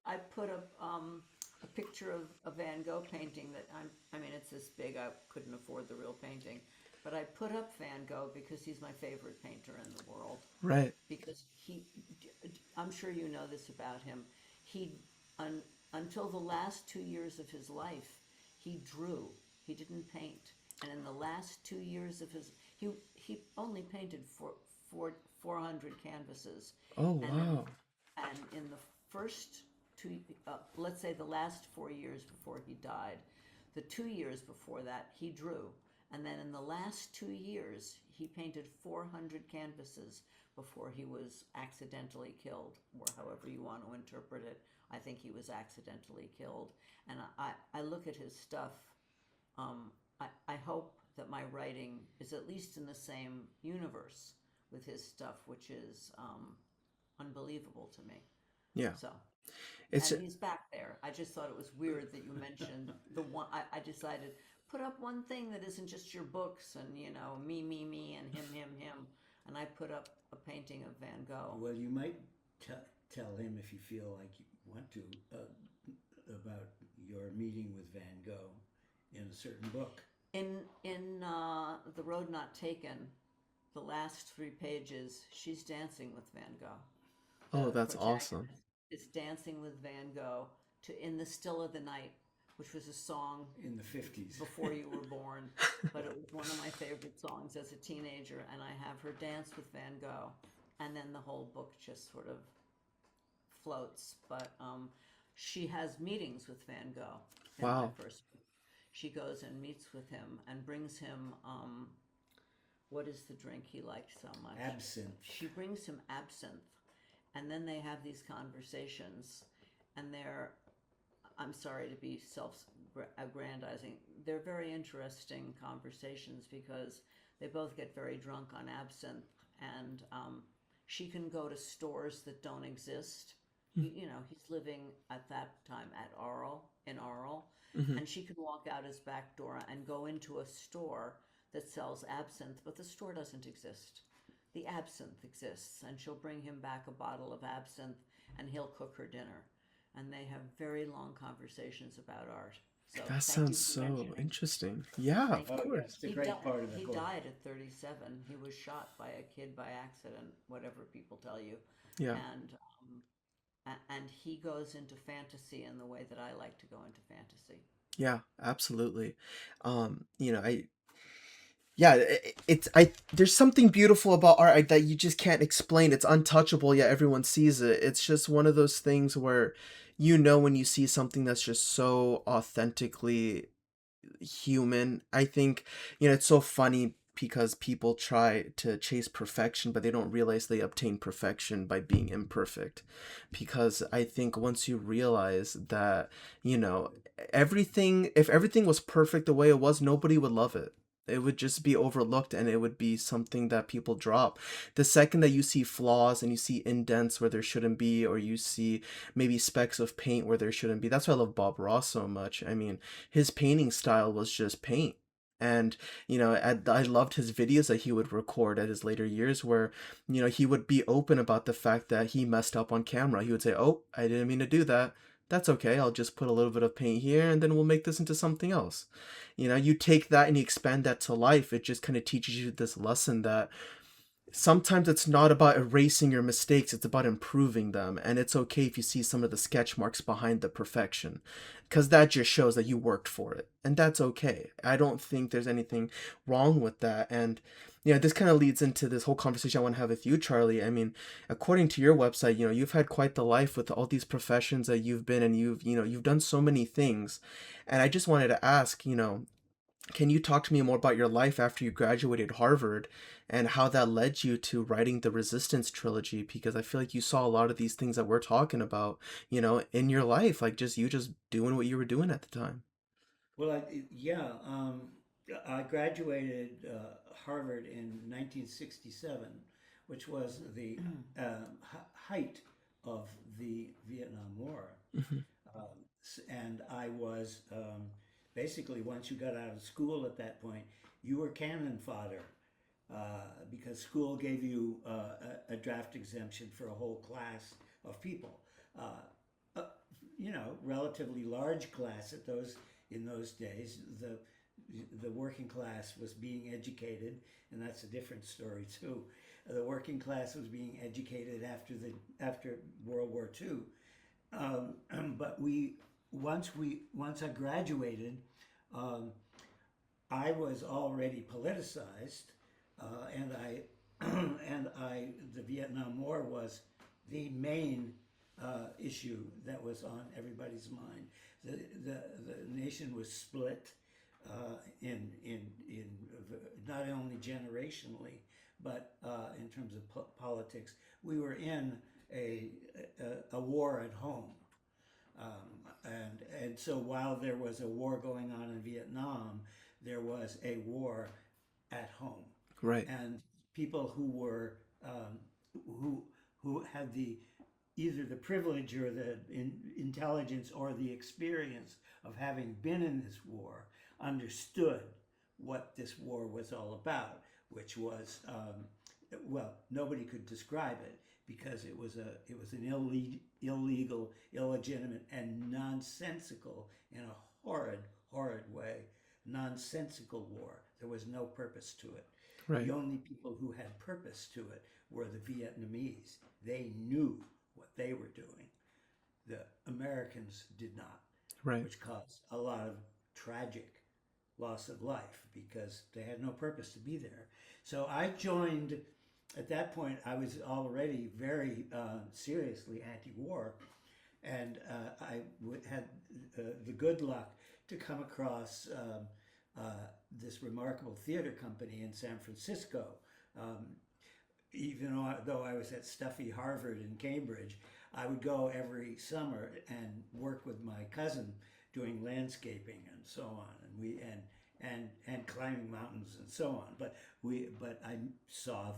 I put a picture of a Van Gogh painting that I mean, it's this big. I couldn't afford the real painting, but I put up Van Gogh because he's my favorite painter in the world. Right. Because I'm sure you know this about him. He, un, until the last 2 years of his life, he drew. He didn't paint. And in the last 2 years of he only painted for 400 canvases. Oh, And in, wow. and in the first let's say the last 4 years before he died, the 2 years before that, he drew. And then in the last 2 years, he painted 400 canvases before he was accidentally killed, or however you want to interpret it. I think he was accidentally killed. And I look at his stuff. I hope that my writing is at least in the same universe with his stuff, which is unbelievable to me. Yeah. So, It's and he's back there. I just thought it was weird that you mentioned the one. I decided put up one thing that isn't just your books and me and him, and I put up a painting of Van Gogh. Well, you might tell him if you feel like you want to about your meeting with Van Gogh in a certain book. In The Road Not Taken, the last 3 pages, she's dancing with Van Gogh. oh, The that's awesome. protagonist is dancing with Van Gogh to "In the Still of the Night," which was a song In the 50s. before you were born, but it was one of my favorite songs as a teenager, and I have her dance with Van Gogh, and then the whole book just sort of floats. But she has meetings with Van Gogh in my Wow. first book. She goes and meets with him and brings him what is the drink he liked so much? Absinthe. She brings him absinthe, and then they have these conversations, and I'm sorry to be self-aggrandizing, they're very interesting conversations because they both get very drunk on absinthe, and she can go to stores that don't exist. He's living at that time in Arles, Hmm. And she can walk out his back door and go into a store that sells absinthe, but the store doesn't exist. The absinthe exists, and she'll bring him back a bottle of absinthe and he'll cook her dinner. And they have very long conversations about art. So That thank sounds you for so mentioning. interesting. Yeah, Thank of Oh you. yeah, course. it's a great part of the He book. died at 37. He was shot by a kid by accident, whatever people tell you. Yeah. And and he goes into fantasy in the way that I like to go into fantasy. Yeah, absolutely. I yeah, there's something beautiful about art that you just can't explain. It's untouchable, yet everyone sees it. It's just one of those things where when you see something that's just so authentically human. I think, it's so funny because people try to chase perfection, but they don't realize they obtain perfection by being imperfect. Because I think once you realize that, you know, if everything was perfect the way it was, nobody would love it. It would just be overlooked and it would be something that people drop. The second that you see flaws and you see indents where there shouldn't be, or you see maybe specks of paint where there shouldn't be, that's why I love Bob Ross so much. I mean, his painting style was just paint. And I loved his videos that he would record at his later years where he would be open about the fact that he messed up on camera. He would say, oh, I didn't mean to do that. That's okay, I'll just put a little bit of paint here and then we'll make this into something else. You take that and you expand that to life. It just kind of teaches you this lesson that sometimes it's not about erasing your mistakes, it's about improving them. And it's okay if you see some of the sketch marks behind the perfection, because that just shows that you worked for it. And that's okay. I don't think there's anything wrong with that. And this kind of leads into this whole conversation I want to have with you, Charlie. I mean, according to your website, you've had quite the life with all these professions that you've been, and you've done so many things. And I just wanted to ask, can you talk to me more about your life after you graduated Harvard and how that led you to writing the Resistance trilogy? Because I feel like you saw a lot of these things that we're talking about, in your life, like just doing what you were doing at the time. Well, yeah, I graduated Harvard in 1967, which was the height of the Vietnam War. Hmm. And I was basically, once you got out of school at that point, you were cannon fodder because school gave you a draft exemption for a whole class of people. Uh, uh, Relatively large class at those in those days. The working class was being educated, and that's a different story too. The working class was being educated after World War II. But once I graduated, um, I was already politicized, and I and I the Vietnam War was the main issue that was on everybody's mind. The nation was split in not only generationally but in terms of politics. We were in a war at home. And so while there was a war going on in Vietnam, there was a war at home, Right. and people who who had the either the privilege or the intelligence or the experience of having been in this war understood what this war was all about, which was well, nobody could describe it because it was an illegal, illegitimate, and nonsensical in a horrid way, nonsensical war. There was no purpose to it. The Right. only people who had purpose to it were the Vietnamese. They knew what they were doing. The Americans did not, Right. which caused a lot of tragic loss of life because they had no purpose to be there. So I joined. At that point, I was already very seriously anti-war, and had the good luck to come across this remarkable theater company in San Francisco. Um, Even though I was at stuffy Harvard and Cambridge, I would go every summer and work with my cousin doing landscaping and so on, and and climbing mountains and so on. But I saw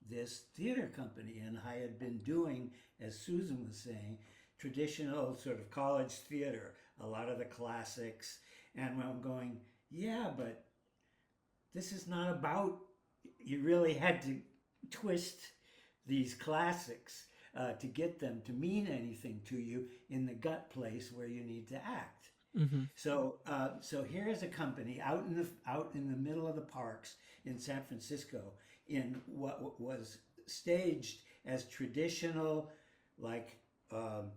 this theater company, and I had been doing, as Susan was saying, traditional sort of college theater. a lot of the classics. And I'm going, yeah, but this is not about, you really had to twist these classics to get them to mean anything to you in the gut place where you need to act. Mm-hmm. So here is a company out in the middle of the parks in San Francisco, in what was staged as traditional, like um,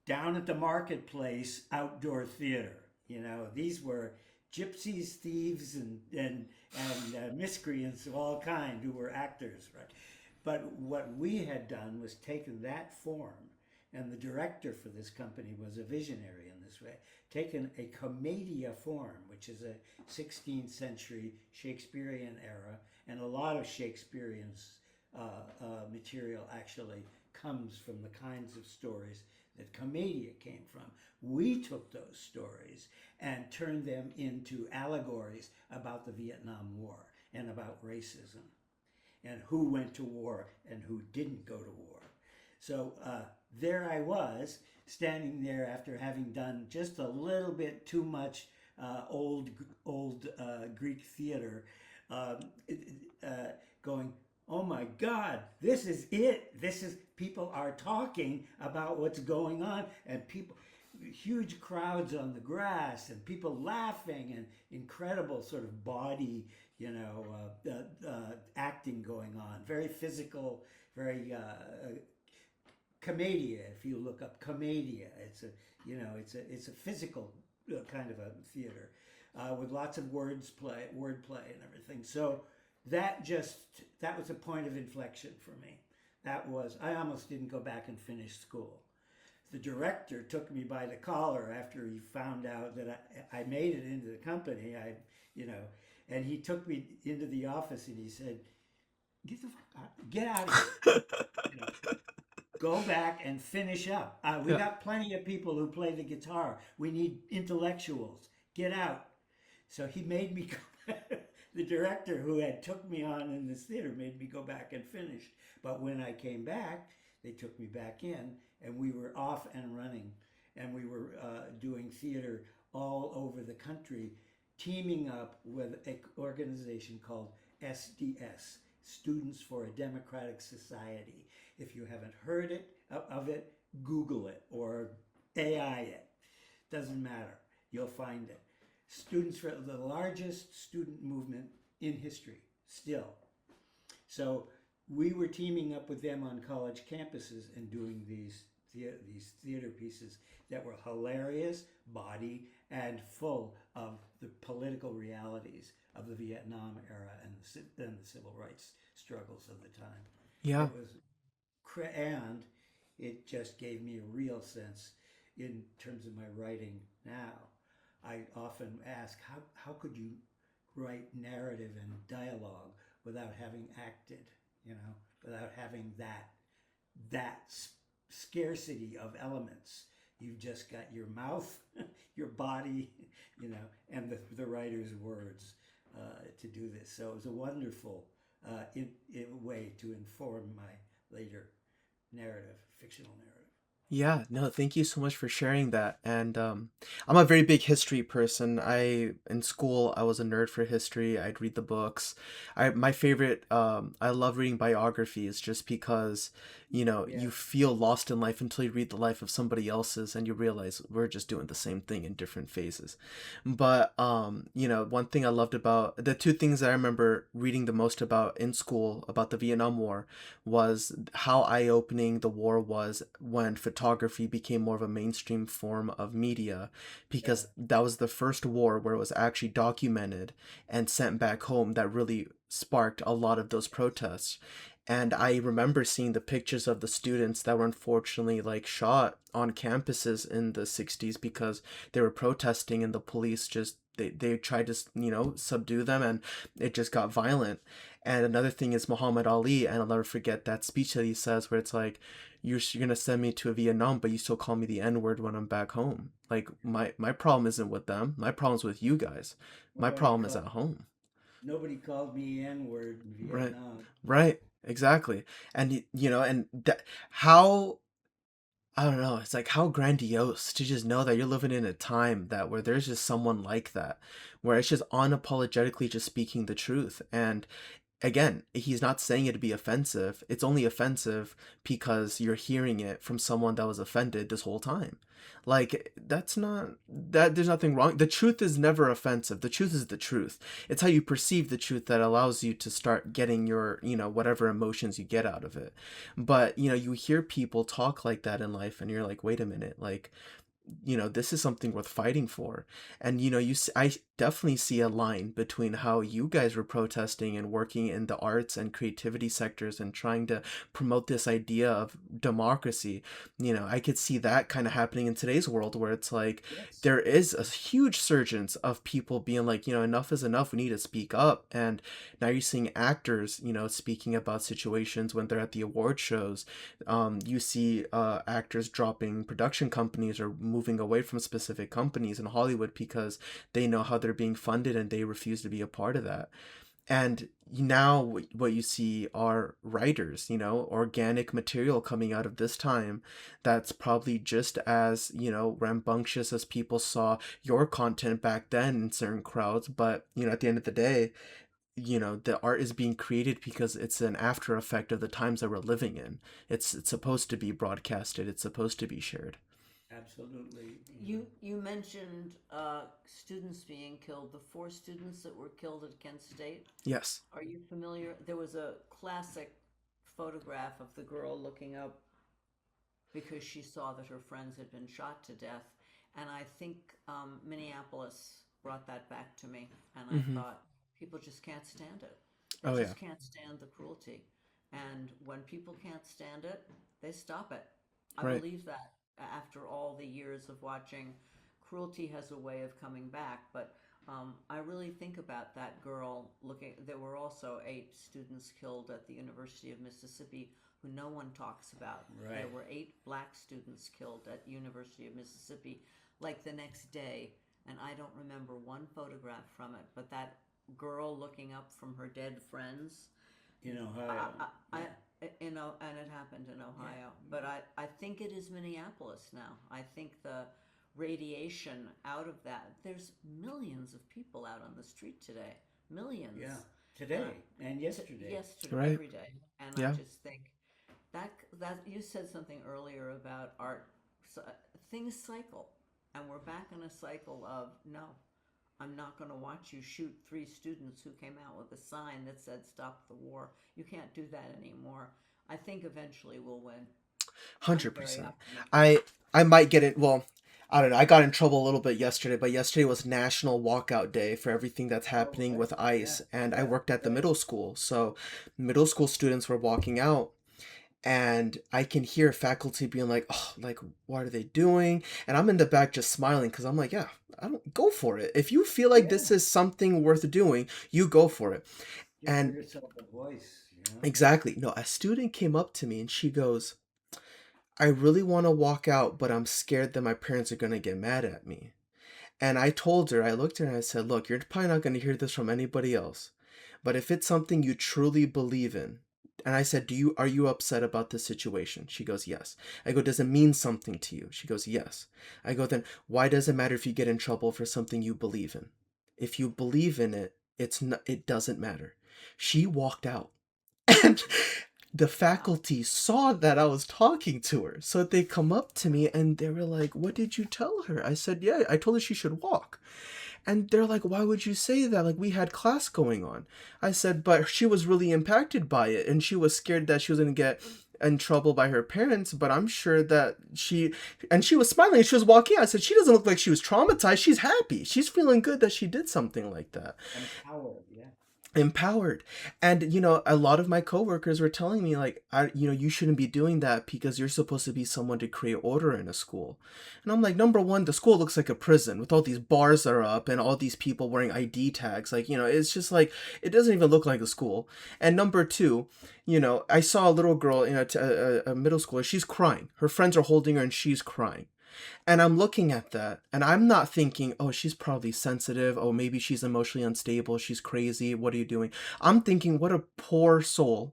down at the marketplace outdoor theater. You know, these were gypsies, thieves, and miscreants of all kind who were actors, right? But what we had done was taken that form, and the director for this company was a visionary in this way, taken a commedia form, which is a 16th century Shakespearean era, and a lot of Shakespearean's material actually comes from the kinds of stories that commedia came from. We took those stories and turned them into allegories about the Vietnam War and about racism and who went to war and who didn't go to war. So there I was, standing there after having done just a little bit too much old Greek theater, um, going, oh my God, this is it. This is, people are talking about what's going on, and people, huge crowds on the grass, and people laughing, and incredible sort of body, acting going on. Very physical, very commedia. If you look up commedia, it's a physical kind of a theater with lots of wordplay, and everything. So that was a point of inflection for me. I almost didn't go back and finish school. The director took me by the collar after he found out that I made it into the company. And he took me into the office and he said, "Get the fuck out, get out of here. You know, Go back and finish up. We Yeah. got plenty of people who play the guitar. We need intellectuals. Get out." So he made me go. The director who had took me on in this theater made me go back and finish. But when I came back, they took me back in, and we were off and running, and we were doing theater all over the country, teaming up with an organization called SDS, Students for a Democratic Society. If you haven't heard of it, Google it or AI it. Doesn't matter. You'll find it. Students for the largest student movement in history, still. So we were teaming up with them on college campuses and doing these theater pieces that were hilarious, body, and full of the political realities of the Vietnam era and the civil rights struggles of the time. Yeah. It was, and it just gave me a real sense in terms of my writing now. I often ask, how could you write narrative and dialogue without having acted, without having that scarcity of elements. You've just got your mouth, your body, and the writer's words to do this. So it was a wonderful way to inform my later narrative, fictional narrative. Yeah, no, thank you so much for sharing that. And I'm a very big history person. In school, I was a nerd for history. I'd read the books. My favorite, I love reading biographies just because, Yeah, you feel lost in life until you read the life of somebody else's and you realize we're just doing the same thing in different phases. But, one thing I loved about the two things that I remember reading the most about in school about the Vietnam War was how eye-opening the war was when photography became more of a mainstream form of media, yeah, because that was the first war where it was actually documented and sent back home that really sparked a lot of those protests. And I remember seeing the pictures of the students that were unfortunately like shot on campuses in the 60s because they were protesting and the police just they tried to subdue them, and it just got violent. And another thing is Muhammad Ali, and I'll never forget that speech that he says where it's like, you're gonna send me to Vietnam, but you still call me the N word when I'm back home. Like my problem isn't with them. My problem's with you guys. My nobody problem is called at home. nobody called me N-word in Right. Vietnam. Right. Exactly. And and that how I don't know. It's like how grandiose to just know that you're living in a time that where there's just someone like that, where it's just unapologetically just speaking the truth. And again, he's not saying it to be offensive. It's only offensive because you're hearing it from someone that was offended this whole time. Like that's not that there's nothing wrong. The truth is never offensive. The truth is the truth. It's how you perceive the truth that allows you to start getting your, whatever emotions you get out of it. But, you hear people talk like that in life and you're like, "Wait a minute. Like, this is something worth fighting for." And I definitely see a line between how you guys were protesting and working in the arts and creativity sectors and trying to promote this idea of democracy. I could see that kind of happening in today's world where it's like Yes. there is a huge surgence of people being like, enough is enough, we need to speak up. And now you're seeing actors, speaking about situations when they're at the award shows. You see actors dropping production companies or moving away from specific companies in Hollywood because they know how they're being funded and they refuse to be a part of that. And now what you see are writers, organic material coming out of this time that's probably just as, rambunctious as people saw your content back then in certain crowds. But, at the end of the day, the art is being created because it's an after effect of the times that we're living in. It's supposed to be broadcasted, it's supposed to be shared. Absolutely. You mentioned students being killed. The four students that were killed at Kent State. Yes. Are you familiar? There was a classic photograph of the girl looking up because she saw that her friends had been shot to death. And I think Minneapolis brought that back to me. And I Hmm. thought, people just can't stand it. They Oh yeah. just can't stand the cruelty. And when people can't stand it, they stop it. I Right. believe that after all the years of watching, cruelty has a way of coming back. But I really think about that girl looking. There were also 8 students killed at the University of Mississippi who no one talks about. There Right. were 8 black students killed at University of Mississippi like the next day, and I don't remember one photograph from it. But that girl looking up from her dead friends, In I, Ohio. I, Yeah. and it happened in Yeah. Ohio. But I think it is Minneapolis now. I think the radiation out of that. There's millions of people out on the street today. Yeah. Millions. And Today and yesterday. yesterday, Right. every day. And I Yeah. just think that you said something earlier about art. So, things cycle, and we're back in a cycle of no. I'm not going to watch you shoot 3 students who came out with a sign that said "Stop the war." You can't do that anymore. I think eventually we'll win. I'm very 100%. optimistic. I might get it. Well, I don't know. I got in trouble a little bit yesterday, but yesterday was National Walkout Day for everything that's Oh, happening right. with Yeah. ICE, and I Yeah. worked at the Right. middle school. So, middle school students were walking out, and I can hear faculty being like, "Oh, like what are they doing?" And I'm in the back just smiling because I'm like, "Yeah, I don't go for it. If you feel like Yeah. this is something worth doing, you go for it." Give And yourself a voice, you know? exactly, no, a student came up to me and she goes, "I really want to walk out, but I'm scared that my parents are going to get mad at me." And I told her, I looked at her and I said, "Look, you're probably not going to hear this from anybody else. But if it's something you truly believe in," and I said, are you upset about this situation?" She goes, "Yes." I go, "Does it mean something to you?" She goes, "Yes." I go, "Then why does it matter if you get in trouble for something you believe in? If you believe in it, it doesn't matter." She walked out. And the Wow. faculty saw that I was talking to her. So they come up to me and they were like, "What did you tell her?" I said, "Yeah, I told her she should walk." And they're like, "Why would you say that? Like, we had class going on." I said, "But she was really impacted by it and she was scared that she was going to get in trouble by her parents, but I'm sure that and she was smiling, she was walking out. I said, she doesn't look like she was traumatized. She's happy. She's feeling good that she did something like that." Empowered. Yeah. Empowered. And a lot of my coworkers were telling me like, you shouldn't be doing that because you're supposed to be someone to create order in a school. And I'm like, number one, the school looks like a prison with all these bars that are up and all these people wearing ID tags. Like, it's just like it doesn't even look like a school. And number two, I saw a little girl in a middle schooler. She's crying, her friends are holding her and she's crying. And I'm looking at that and I'm not thinking, "Oh, she's probably sensitive. Oh, maybe she's emotionally unstable. She's crazy. What are you doing?" I'm thinking, what a poor soul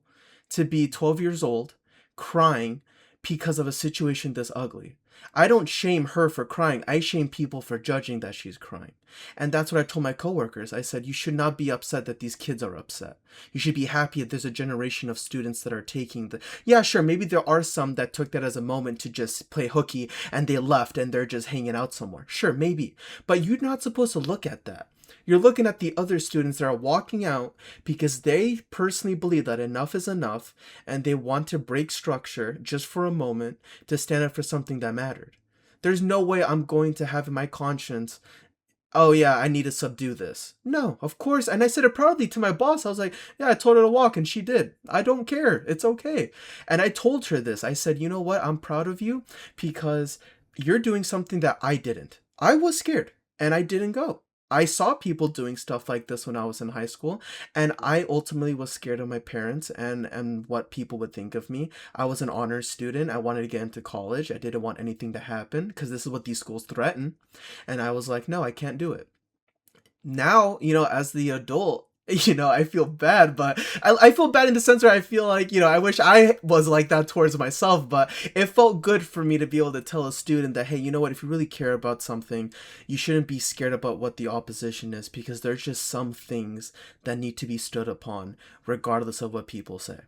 to be 12 years old, crying because of a situation this ugly. I don't shame her for crying. I shame people for judging that she's crying. And that's what I told my coworkers. I said, you should not be upset that these kids are upset. You should be happy that there's a generation of students that are taking the... Yeah, sure, maybe there are some that took that as a moment to just play hooky and they left and they're just hanging out somewhere. Sure, maybe. But you're not supposed to look at that. You're looking at the other students that are walking out because they personally believe that enough is enough and they want to break structure just for a moment to stand up for something that mattered. There's no way I'm going to have in my conscience, oh yeah, I need to subdue this. No, of course. And I said it proudly to my boss. I was like, yeah, I told her to walk and she did. I don't care. It's okay. And I told her this. I said, you know what? I'm proud of you because you're doing something that I didn't. I was scared and I didn't go. I saw people doing stuff like this when I was in high school, and I ultimately was scared of my parents and what people would think of me. I was an honors student. I wanted to get into college. I didn't want anything to happen because this is what these schools threaten. And I was like, no, I can't do it. Now, as the adult, I feel bad, but I feel bad in the sense where I feel like, I wish I was like that towards myself, but it felt good for me to be able to tell a student that, hey, you know what, if you really care about something, you shouldn't be scared about what the opposition is because there's just some things that need to be stood upon regardless of what people say.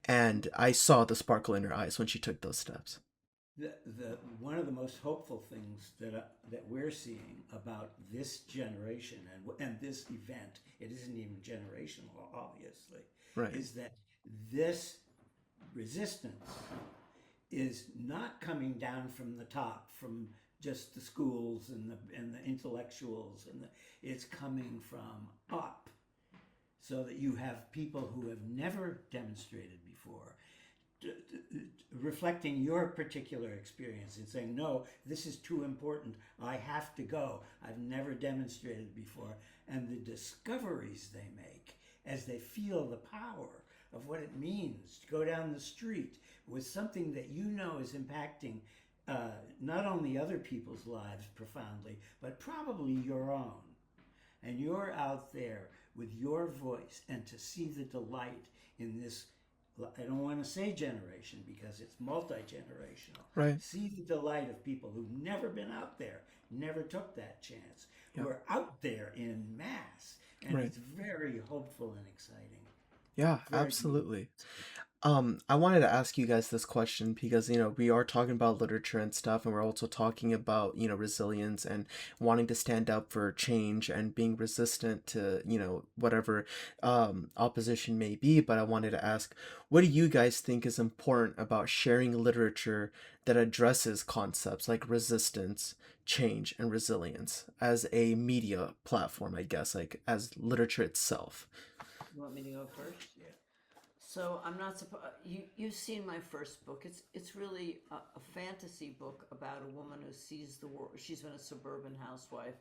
And I saw the sparkle in her eyes when she took those steps. The one of the most hopeful things that we're seeing about this generation and this event, it isn't even generational, obviously, Right. is that this resistance is not coming down from the top, from just the schools and the intellectuals, it's coming from up, so that you have people who have never demonstrated before reflecting your particular experience and saying, no, this is too important. I have to go. I've never demonstrated before. And the discoveries they make as they feel the power of what it means to go down the street with something that is impacting not only other people's lives profoundly, but probably your own. And you're out there with your voice, and to see the delight in this, I don't want to say generation because it's multi-generational. Right. See the delight of people who've never been out there, never took that chance, Yep. who are out there in mass. And Right. it's very hopeful and exciting. Yeah, Very absolutely. I wanted to ask you guys this question because, we are talking about literature and stuff, and we're also talking about, resilience and wanting to stand up for change and being resistant to, whatever opposition may be. But I wanted to ask, what do you guys think is important about sharing literature that addresses concepts like resistance, change, and resilience as a media platform, I guess, like as literature itself? You want me to go first? Yeah. So I'm not supposed. You've seen my first book. It's really a fantasy book about a woman who sees the world. She's been a suburban housewife,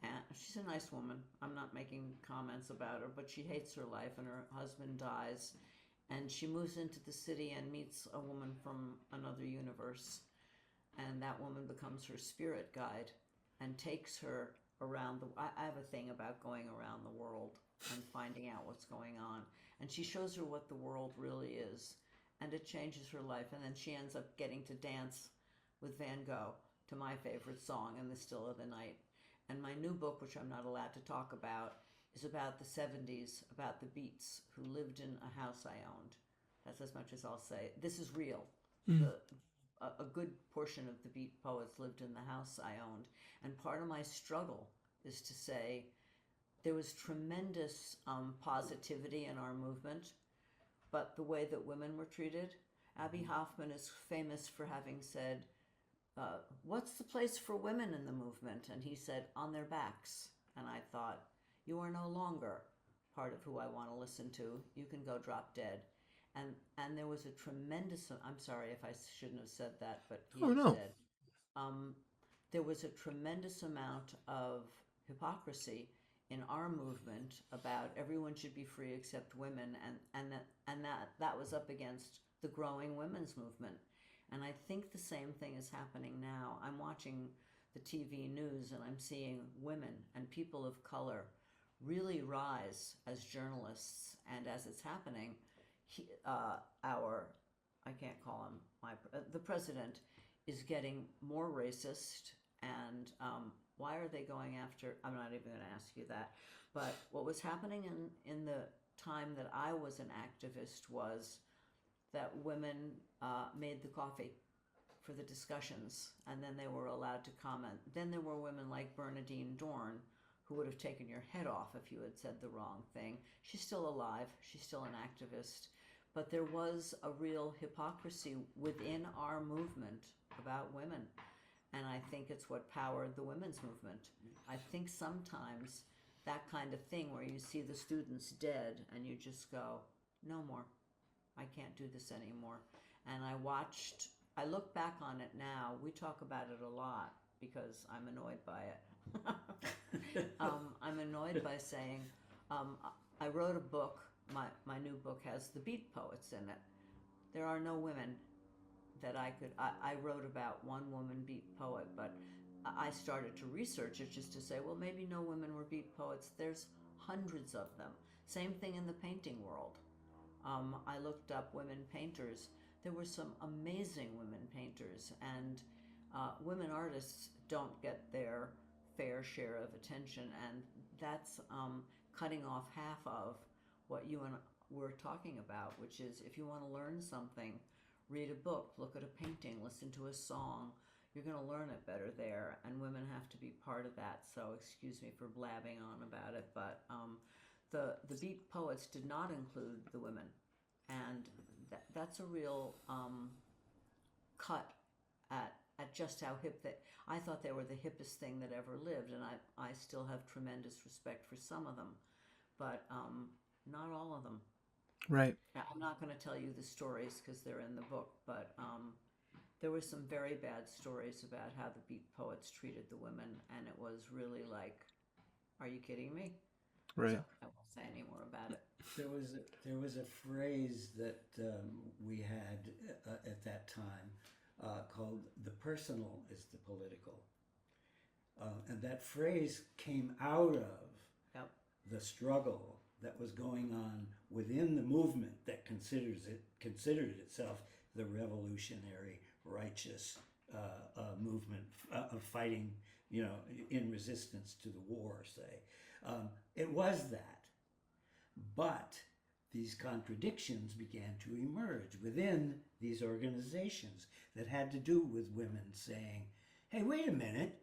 and she's a nice woman. I'm not making comments about her, but she hates her life, and her husband dies, and she moves into the city and meets a woman from another universe, and that woman becomes her spirit guide, and takes her around the. I have a thing about going around the world and finding out what's going on. And she shows her what the world really is. And it changes her life. And then she ends up getting to dance with Van Gogh to my favorite song, In the Still of the Night. And my new book, which I'm not allowed to talk about, is about the 70s, about the Beats, who lived in a house I owned. That's as much as I'll say. This is real. Mm. A good portion of the Beat poets lived in the house I owned. And part of my struggle is to say, there was tremendous positivity in our movement, but the way that women were treated. Abby Hoffman is famous for having said, what's the place for women in the movement? And he said, on their backs. And I thought, you are no longer part of who I want to listen to. You can go drop dead. And there was a tremendous, I'm sorry if I shouldn't have said that, but he Oh, had no. said, there was a tremendous amount of hypocrisy in our movement about everyone should be free except women, and that was up against the growing women's movement. And I think the same thing is happening now. I'm watching the TV news and I'm seeing women and people of color really rise as journalists. And as it's happening, our, I can't call him the president is getting more racist, and why are they going after? I'm not even going to ask you that. But what was happening in the time that I was an activist was that women made the coffee for the discussions, and then they were allowed to comment. Then there were women like Bernadine Dorn, who would have taken your head off if you had said the wrong thing. She's still alive. She's still an activist. But there was a real hypocrisy within our movement about women. And I think it's what powered the women's movement. I think sometimes that kind of thing where you see the students dead and you just go, no more. I can't do this anymore. And I look back on it now. We talk about it a lot because I'm annoyed by it. I'm annoyed by saying, I wrote a book. My new book has the beat poets in it. There are no women that I wrote about one woman beat poet, but I started to research it just to say, well, maybe no women were beat poets. There's hundreds of them. Same thing in the painting world. I looked up women painters. There were some amazing women painters, and women artists don't get their fair share of attention, and that's cutting off half of what you and we're talking about, which is if you want to learn something, read a book, look at a painting, listen to a song. You're going to learn it better there, and women have to be part of that. So excuse me for blabbing on about it, but the beat poets did not include the women, and that's a real cut at just how hip they. I thought they were the hippest thing that ever lived, and I still have tremendous respect for some of them, but not all of them. Right. Now, I'm not going to tell you the stories because they're in the book, but there were some very bad stories about how the beat poets treated the women, and it was really like, are you kidding me? Right. So I won't say any more about it. There was a phrase that we had at that time called "the personal is the political," and that phrase came out of Yep. the struggle that was going on within the movement that considered itself the revolutionary, righteous movement of fighting, in resistance to the war. Say, it was that. But these contradictions began to emerge within these organizations that had to do with women saying, hey, wait a minute,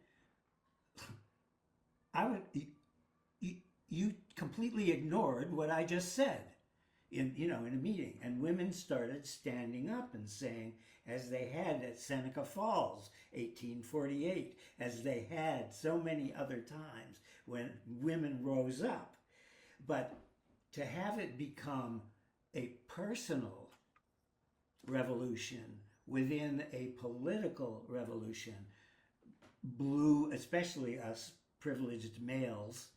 you completely ignored what I just said in a meeting. And women started standing up and saying, as they had at Seneca Falls, 1848, as they had so many other times when women rose up. But to have it become a personal revolution within a political revolution blew, especially us privileged males,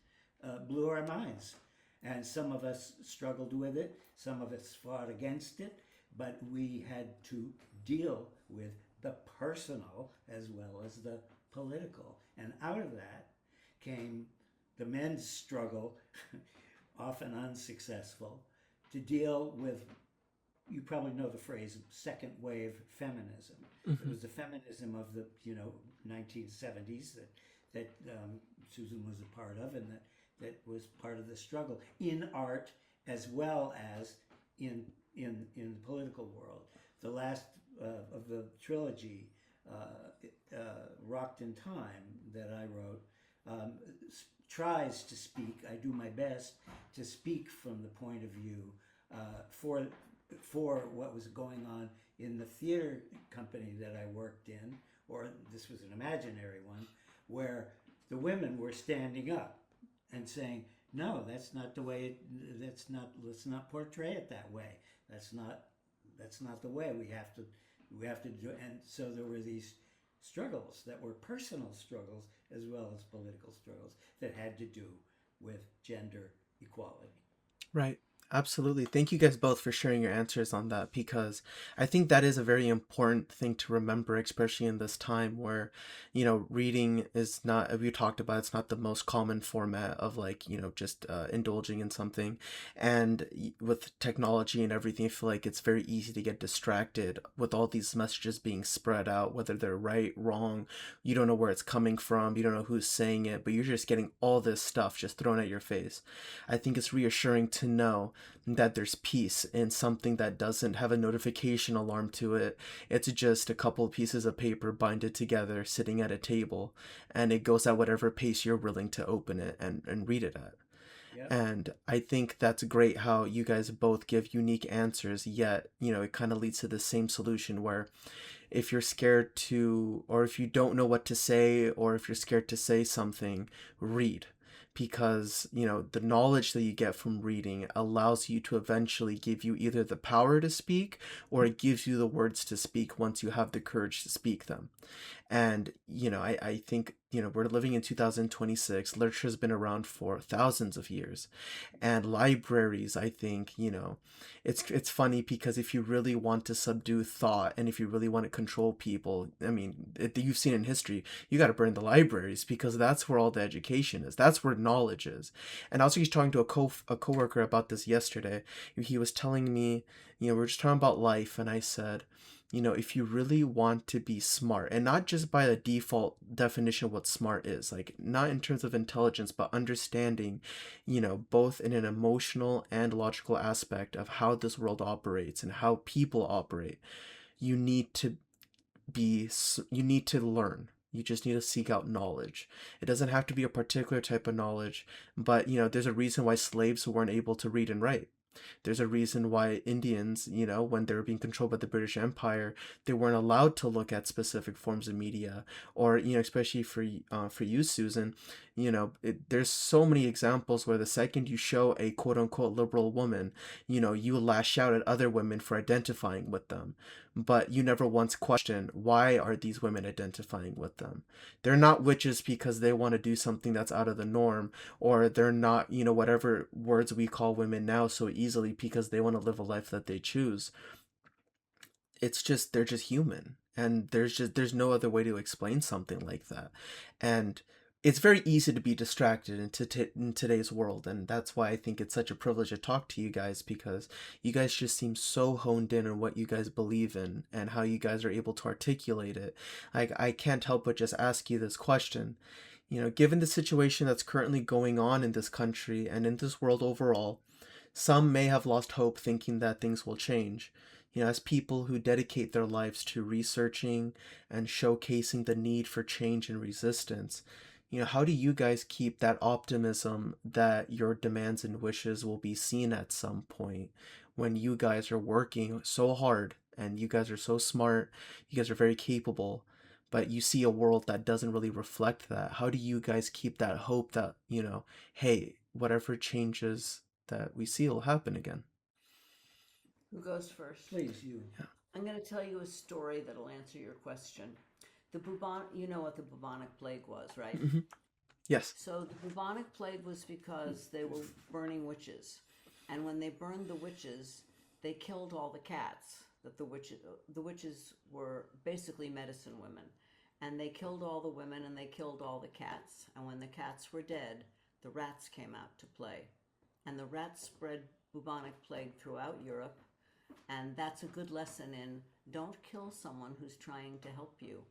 blew our minds. And some of us struggled with it, some of us fought against it, but we had to deal with the personal as well as the political. And out of that came the men's struggle, often unsuccessful, to deal with, you probably know the phrase, second wave feminism. Mm-hmm. It was the feminism of the 1970s that Susan was a part of, and that was part of the struggle in art as well as in the political world. The last of the trilogy, Rocked in Time, that I wrote, tries to speak. I do my best to speak from the point of view for what was going on in the theater company that I worked in, or this was an imaginary one, where the women were standing up and saying, no, that's not the way, let's not portray it that way. That's not the way. We have to do it. And so there were these struggles that were personal struggles as well as political struggles that had to do with gender equality. Right. Absolutely. Thank you guys both for sharing your answers on that, because I think that is a very important thing to remember, especially in this time where, reading is not, as we talked about, it's not the most common format of like, just indulging in something. And with technology and everything, I feel like it's very easy to get distracted with all these messages being spread out, whether they're right, wrong, you don't know where it's coming from, you don't know who's saying it, but you're just getting all this stuff just thrown at your face. I think it's reassuring to know that there's peace in something that doesn't have a notification alarm to it. It's just a couple of pieces of paper binded together sitting at a table, and it goes at whatever pace you're willing to open it and read it at. Yep. And I think that's great how you guys both give unique answers, yet, it kind of leads to the same solution where if you're scared to, or if you don't know what to say, or if you're scared to say something, read. Because, the knowledge that you get from reading allows you to eventually give you either the power to speak or it gives you the words to speak once you have the courage to speak them. And, I think, we're living in 2026. Literature has been around for thousands of years. And libraries, I think, it's funny because if you really want to subdue thought and if you really want to control people, I mean, you've seen in history, you got to burn the libraries because that's where all the education is. That's where knowledge is. And I was just talking to a coworker about this yesterday. He was telling me, we were just talking about life, and I said, if you really want to be smart, and not just by the default definition of what smart is, like not in terms of intelligence, but understanding, both in an emotional and logical aspect of how this world operates and how people operate, you need to you need to learn. You just need to seek out knowledge. It doesn't have to be a particular type of knowledge, but there's a reason why slaves weren't able to read and write. There's a reason why Indians, when they were being controlled by the British Empire, they weren't allowed to look at specific forms of media. Or, especially for you, Susan, there's so many examples where the second you show a quote unquote liberal woman, you lash out at other women for identifying with them. But you never once question, why are these women identifying with them? They're not witches because they want to do something that's out of the norm, or they're not, whatever words we call women now so easily because they want to live a life that they choose. It's just, they're just human, and there's no other way to explain something like that. And it's very easy to be distracted in today's world, and that's why I think it's such a privilege to talk to you guys, because you guys just seem so honed in on what you guys believe in and how you guys are able to articulate it. I can't help but just ask you this question. Given the situation that's currently going on in this country and in this world overall, some may have lost hope thinking that things will change. As people who dedicate their lives to researching and showcasing the need for change and resistance, how do you guys keep that optimism that your demands and wishes will be seen at some point when you guys are working so hard and you guys are so smart, you guys are very capable, but you see a world that doesn't really reflect that? How do you guys keep that hope that, hey, whatever changes that we see will happen again? Who goes first? Please, you. I'm going to tell you a story that'll answer your question. You know what the bubonic plague was, right? Hmm. Yes. So the bubonic plague was because they were burning witches, and when they burned the witches, they killed all the cats. The witches were basically medicine women, and they killed all the women and they killed all the cats. And when the cats were dead, the rats came out to play, and the rats spread bubonic plague throughout Europe. And that's a good lesson in don't kill someone who's trying to help you.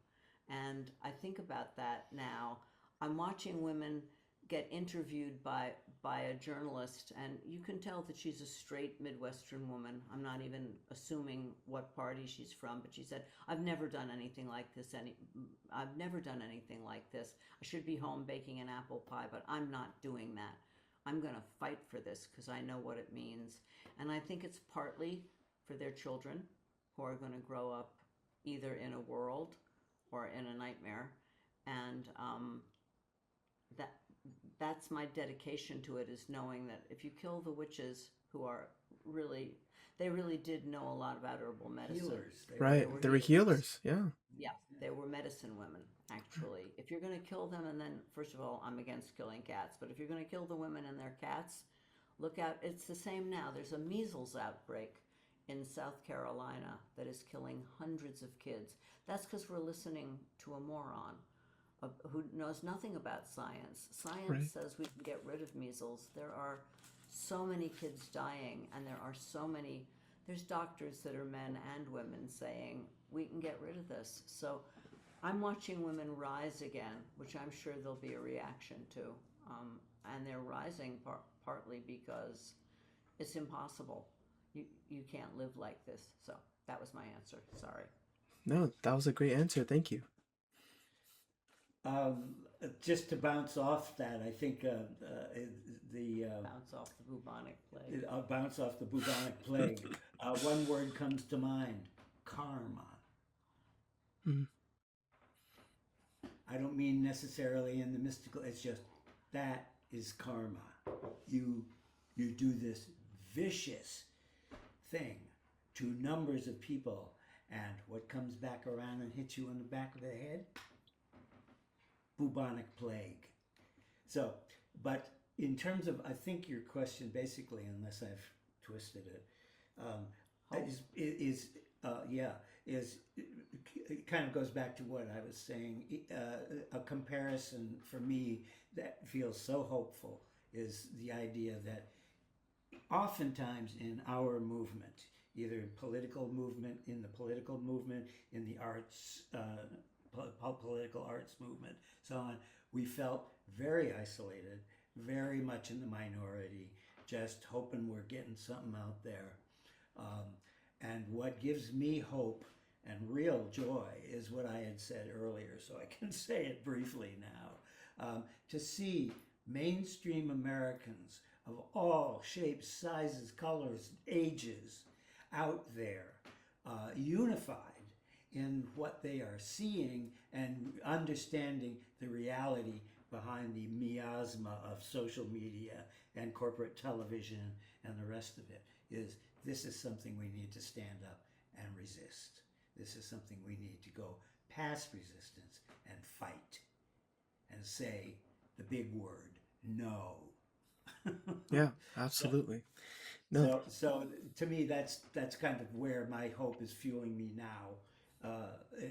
And I think about that now. I'm watching women get interviewed by a journalist, and you can tell that she's a straight Midwestern woman. I'm not even assuming what party she's from, but she said, I've never done anything like this. I've never done anything like this. I should be home baking an apple pie, but I'm not doing that. I'm going to fight for this because I know what it means. And I think it's partly for their children who are going to grow up either in a world or in a nightmare. And that's my dedication to it, is knowing that if you kill the witches who are they really did know a lot about herbal medicine. Healers. Right. They were healers. Yeah. Yeah, they were medicine women, actually. If you're going to kill them, and then, first of all, I'm against killing cats, but if you're going to kill the women and their cats, Look out, it's the same now. There's a measles outbreak in South Carolina that is killing hundreds of kids. That's because we're listening to a moron who knows nothing about science. Right. Science says we can get rid of measles. There are so many kids dying, and there's doctors that are men and women saying we can get rid of this. So I'm watching women rise again, which I'm sure there'll be a reaction to. And they're rising partly because it's impossible. You can't live like this. So that was my answer. Sorry. No, that was a great answer. Thank you. Just to bounce off that, I think the Bounce off the bubonic plague. bounce off the bubonic plague. One word comes to mind: karma. Mm. I don't mean necessarily in the mystical. It's just that is karma. You do this vicious thing to numbers of people, and what comes back around and hits you on the back of the head? Bubonic plague. So, but in terms of, I think your question basically, unless I've twisted it, it kind of goes back to what I was saying. A comparison for me that feels so hopeful is the idea that oftentimes in our movement, either in the political movement, in the arts, political arts movement, so on, we felt very isolated, very much in the minority, just hoping we're getting something out there. And what gives me hope and real joy is what I had said earlier, so I can say it briefly now. To see mainstream Americans of all shapes, sizes, colors, ages out there, unified in what they are seeing and understanding the reality behind the miasma of social media and corporate television and the rest of it, this is something we need to stand up and resist. This is something we need to go past resistance and fight and say the big word, no. Yeah, absolutely. No, So to me, that's kind of where my hope is fueling me now,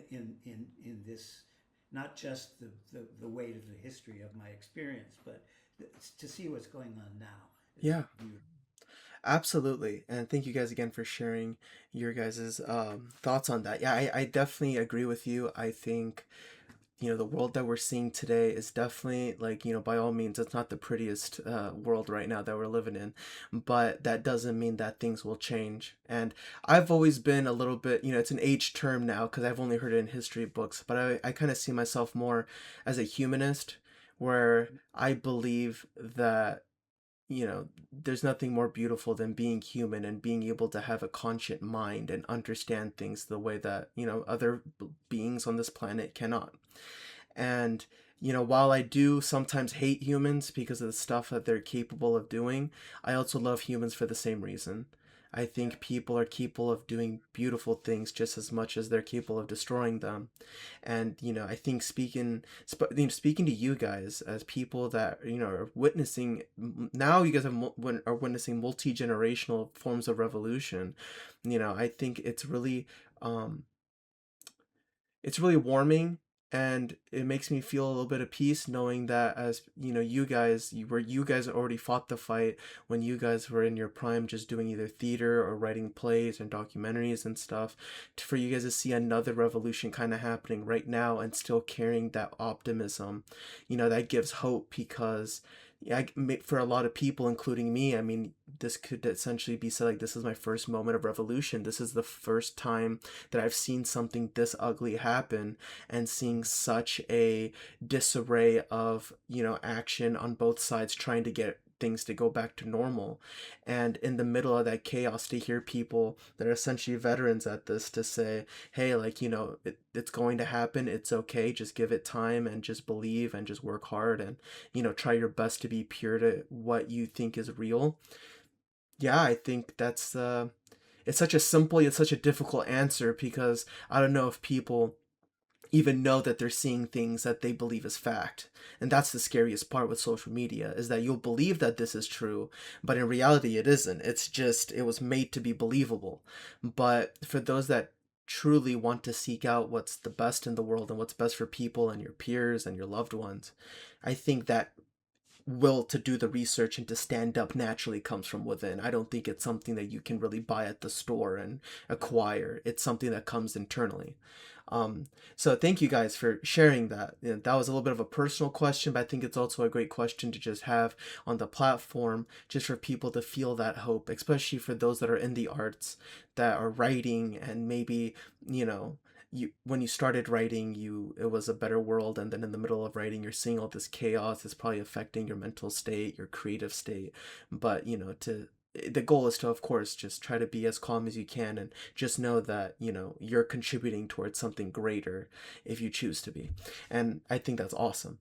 in this, not just the weight of the history of my experience, but to see what's going on now. yeah, Beautiful. absolutely. And thank you guys again for sharing your guys' thoughts on that. Yeah, I definitely agree with you. I think, the world that we're seeing today is definitely, like, by all means, it's not the prettiest world right now that we're living in, but that doesn't mean that things will change. And I've always been a little bit, it's an age term now because I've only heard it in history books, but I kind of see myself more as a humanist, where I believe that there's nothing more beautiful than being human and being able to have a conscient mind and understand things the way that, other beings on this planet cannot. And, while I do sometimes hate humans because of the stuff that they're capable of doing, I also love humans for the same reason. I think people are capable of doing beautiful things just as much as they're capable of destroying them. And, I think speaking to you guys as people that, are witnessing, now you guys are witnessing multi-generational forms of revolution. I think it's really warming, and it makes me feel a little bit of peace knowing that, as you guys already fought the fight when you guys were in your prime, just doing either theater or writing plays and documentaries and stuff, for you guys to see another revolution kind of happening right now and still carrying that optimism, that gives hope. Because yeah, for a lot of people, including me, I mean, this could essentially be said like, this is my first moment of revolution. This is the first time that I've seen something this ugly happen, and seeing such a disarray of, action on both sides trying to get things to go back to normal. And in the middle of that chaos, to hear people that are essentially veterans at this to say, hey, like, it's going to happen, it's okay, just give it time and just believe and just work hard and, try your best to be pure to what you think is real. Yeah, I think that's it's such a simple yet such a difficult answer, because I don't know if people even know that they're seeing things that they believe is fact. And that's the scariest part with social media, is that you'll believe that this is true, but in reality it isn't. It's just, it was made to be believable. But for those that truly want to seek out what's the best in the world and what's best for people and your peers and your loved ones, I think that will to do the research and to stand up naturally comes from within. I don't think it's something that you can really buy at the store and acquire. It's something that comes internally. Um, so thank you guys for sharing that. You know, that was a little bit of a personal question, but I think it's also a great question to just have on the platform, just for people to feel that hope, especially for those that are in the arts, that are writing, and maybe, you know, you when you started writing, you it was a better world, and then in the middle of writing you're seeing all this chaos. It's probably affecting your mental state, your creative state. But to the goal is to, of course, just try to be as calm as you can, and just know that you're contributing towards something greater if you choose to be. And I think that's awesome.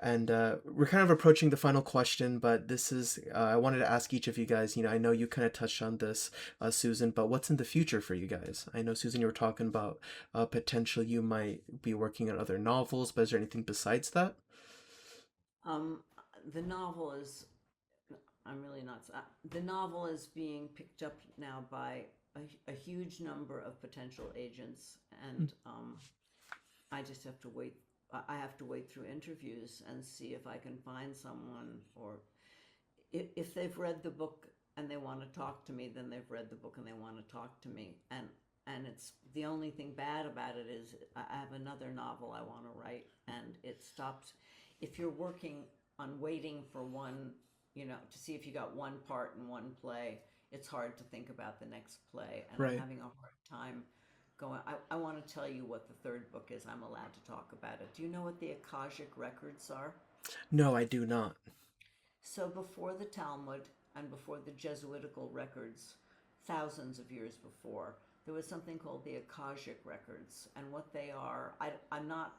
And we're kind of approaching the final question, but this is, I wanted to ask each of you guys, I know you kind of touched on this, Susan, but what's in the future for you guys? I know, Susan, you were talking about potential you might be working on other novels, but is there anything besides that? Um, the novel is, I'm really not, the novel is being picked up now by a huge number of potential agents, Mm. and I just have to wait. I have to wait through interviews and see if I can find someone, or if they've read the book and they want to talk to me, then they've read the book and they want to talk to me. And it's the only thing bad about it is I have another novel I want to write, and it stops. If you're working on waiting for one, to see if you got one part in one play, it's hard to think about the next play, and I'm Right. having a hard time going. I want to tell you what the third book is. I'm allowed to talk about it. Do you know what the Akashic records are? No, I do not. So before the Talmud and before the Jesuitical records, thousands of years before, there was something called the Akashic records. And what they are, I'm not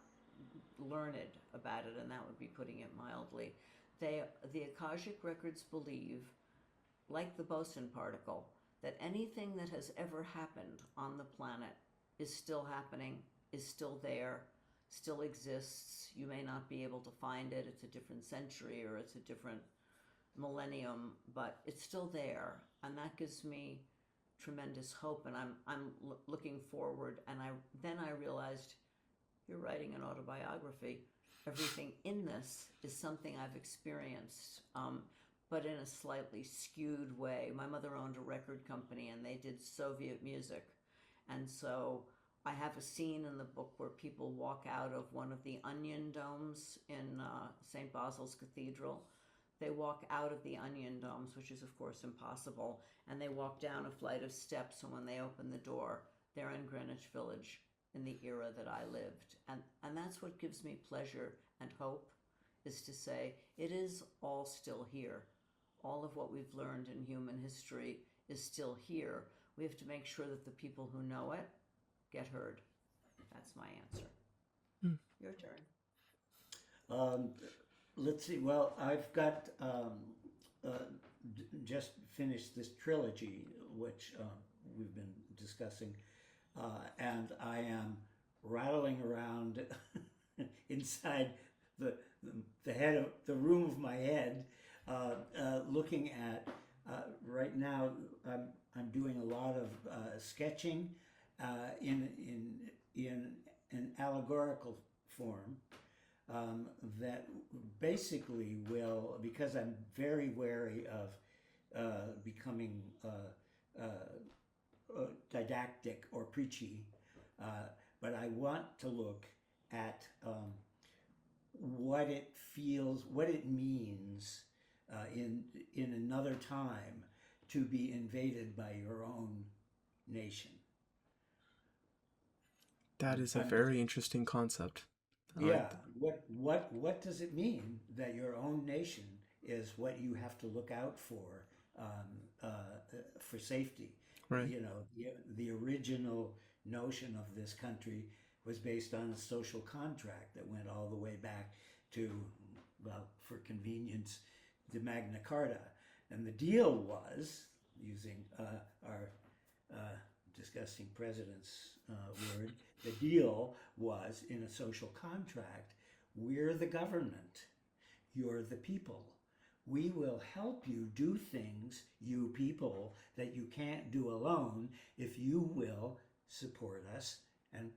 learned about it, and that would be putting it mildly. The Akashic records believe, like the boson particle, that anything that has ever happened on the planet is still happening, is still there, still exists. You may not be able to find it. It's a different century or it's a different millennium, but it's still there, and that gives me tremendous hope. And I'm looking forward. And I realized, you're writing an autobiography. Everything in this is something I've experienced, but in a slightly skewed way. My mother owned a record company, and they did Soviet music, and so I have a scene in the book where people walk out of one of the onion domes in St. Basil's Cathedral. They walk out of the onion domes, which is, of course, impossible, and they walk down a flight of steps, and when they open the door, they're in Greenwich Village in the era that I lived. And that's what gives me pleasure and hope, is to say it is all still here. All of what we've learned in human history is still here. We have to make sure that the people who know it get heard. That's my answer. Mm. Your turn. Um, let's see. Well, I've got just finished this trilogy, which we've been discussing, and I am rattling around inside the the head of the room of my head, looking at. Right now, I'm doing a lot of sketching in an allegorical form, that basically will, because I'm very wary of becoming didactic or preachy, but I want to look at what it feels, what it means in another time to be invaded by your own nation. That is a I'm very interesting concept. I Yeah, like that. what does it mean that your own nation is what you have to look out for safety? Right. You know, the original notion of this country was based on a social contract that went all the way back to, well, for convenience, the Magna Carta, and the deal was, using our disgusting president's word. The deal was in a social contract, we're the government, you're the people. We will help you do things, you people, that you can't do alone if you will support us and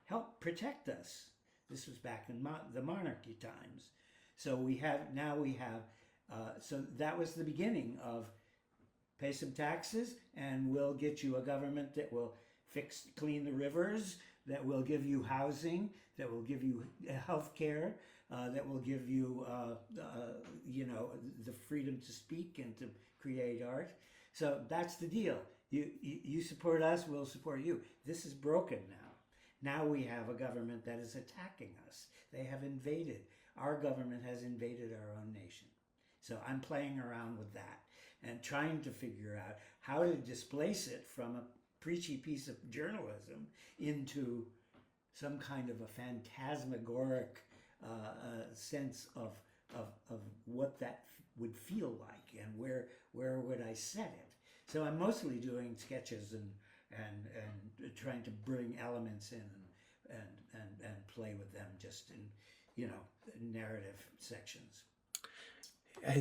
help protect us. This was back in the monarchy times. So so that was the beginning of pay some taxes and we'll get you a government that will clean the rivers, that will give you housing, that will give you health care, that will give you, the freedom to speak and to create art. So that's the deal. You support us, we'll support you. This is broken now. Now we have a government that is attacking us. They have invaded. Our government has invaded our own nation. So I'm playing around with that and trying to figure out how to displace it from a preachy piece of journalism into some kind of a phantasmagoric sense of what that would feel like and where would I set it. So I'm mostly doing sketches and trying to bring elements in and play with them just in narrative sections.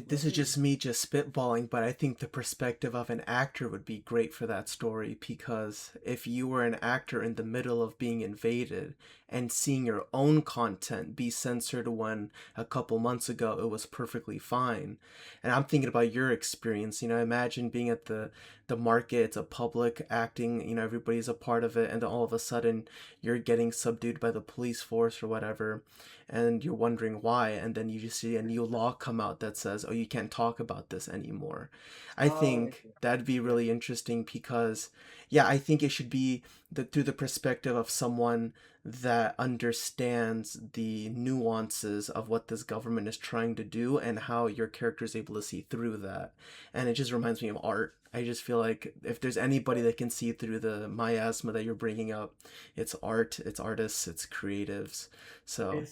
This is just me just spitballing, but I think the perspective of an actor would be great for that story, because if you were an actor in the middle of being invaded and seeing your own content be censored when a couple months ago it was perfectly fine, and I'm thinking about your experience, imagine being at the market, it's a public acting, everybody's a part of it, and then all of a sudden you're getting subdued by the police force or whatever, and you're wondering why, and then you just see a new law come out that says, oh, you can't talk about this anymore. I Oh, think that'd be yeah. really interesting because, yeah, I think it should be through the perspective of someone that understands the nuances of what this government is trying to do and how your character is able to see through that. And it just reminds me of art. I just feel like if there's anybody that can see through the miasma that you're bringing up, it's art, it's artists, it's creatives. So,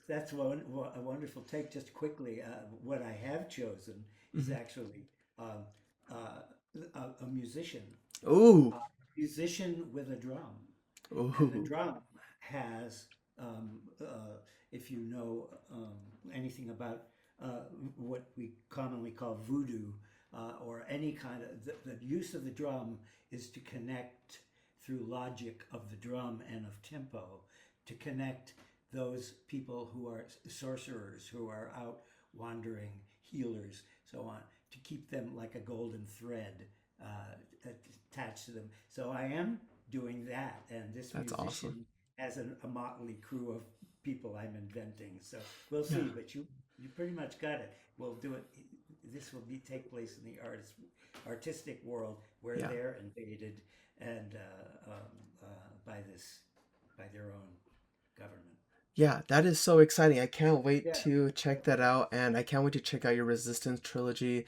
That's a wonderful take. Just quickly, what I have chosen is mhm. actually um, a musician, Ooh, a musician with a drum, and the ooh, drum has, um, uh, if you know anything about what we commonly call voodoo, or any kind of the use of the drum is to connect through logic of the drum and of tempo to connect those people who are sorcerers, who are out wandering, healers, so on, to keep them like a golden thread attached to them. So I am doing that, and this that's awesome. musician has a motley crew of people I'm inventing. So we'll Yeah, see, but you pretty much got it. We'll do it. This will take place in the artistic world where yeah. they're invaded and by their own government. Yeah, that is so exciting. I can't wait Yeah. to check that out, and I can't wait to check out your Resistance trilogy.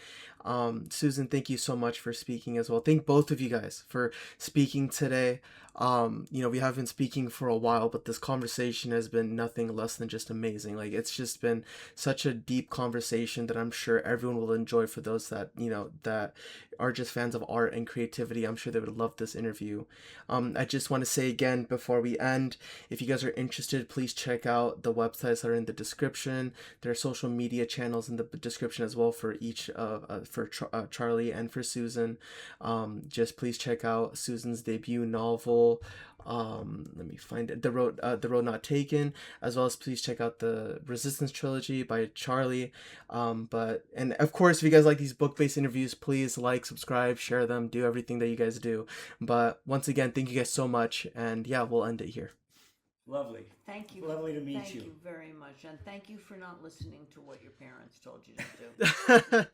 Susan, thank you so much for speaking as well. Thank both of you guys for speaking today. We have been speaking for a while, but this conversation has been nothing less than just amazing. Like, it's just been such a deep conversation that I'm sure everyone will enjoy. For those that, that are just fans of art and creativity, I'm sure they would love this interview. I just want to say again before we end, if you guys are interested, please check out the websites that are in the description. There are social media channels in the description as well for each Charlie and for Susan. Just please check out Susan's debut novel. Let me find it. The Road Not Taken, as well as please check out the Resistance trilogy by Charlie. And of course, if you guys like these book-based interviews, please like, subscribe, share them, do everything that you guys do. But once again, thank you guys so much, and yeah, we'll end it here. Lovely. Thank you. Lovely to meet Thank you. you very much. And thank you for not listening to what your parents told you to do.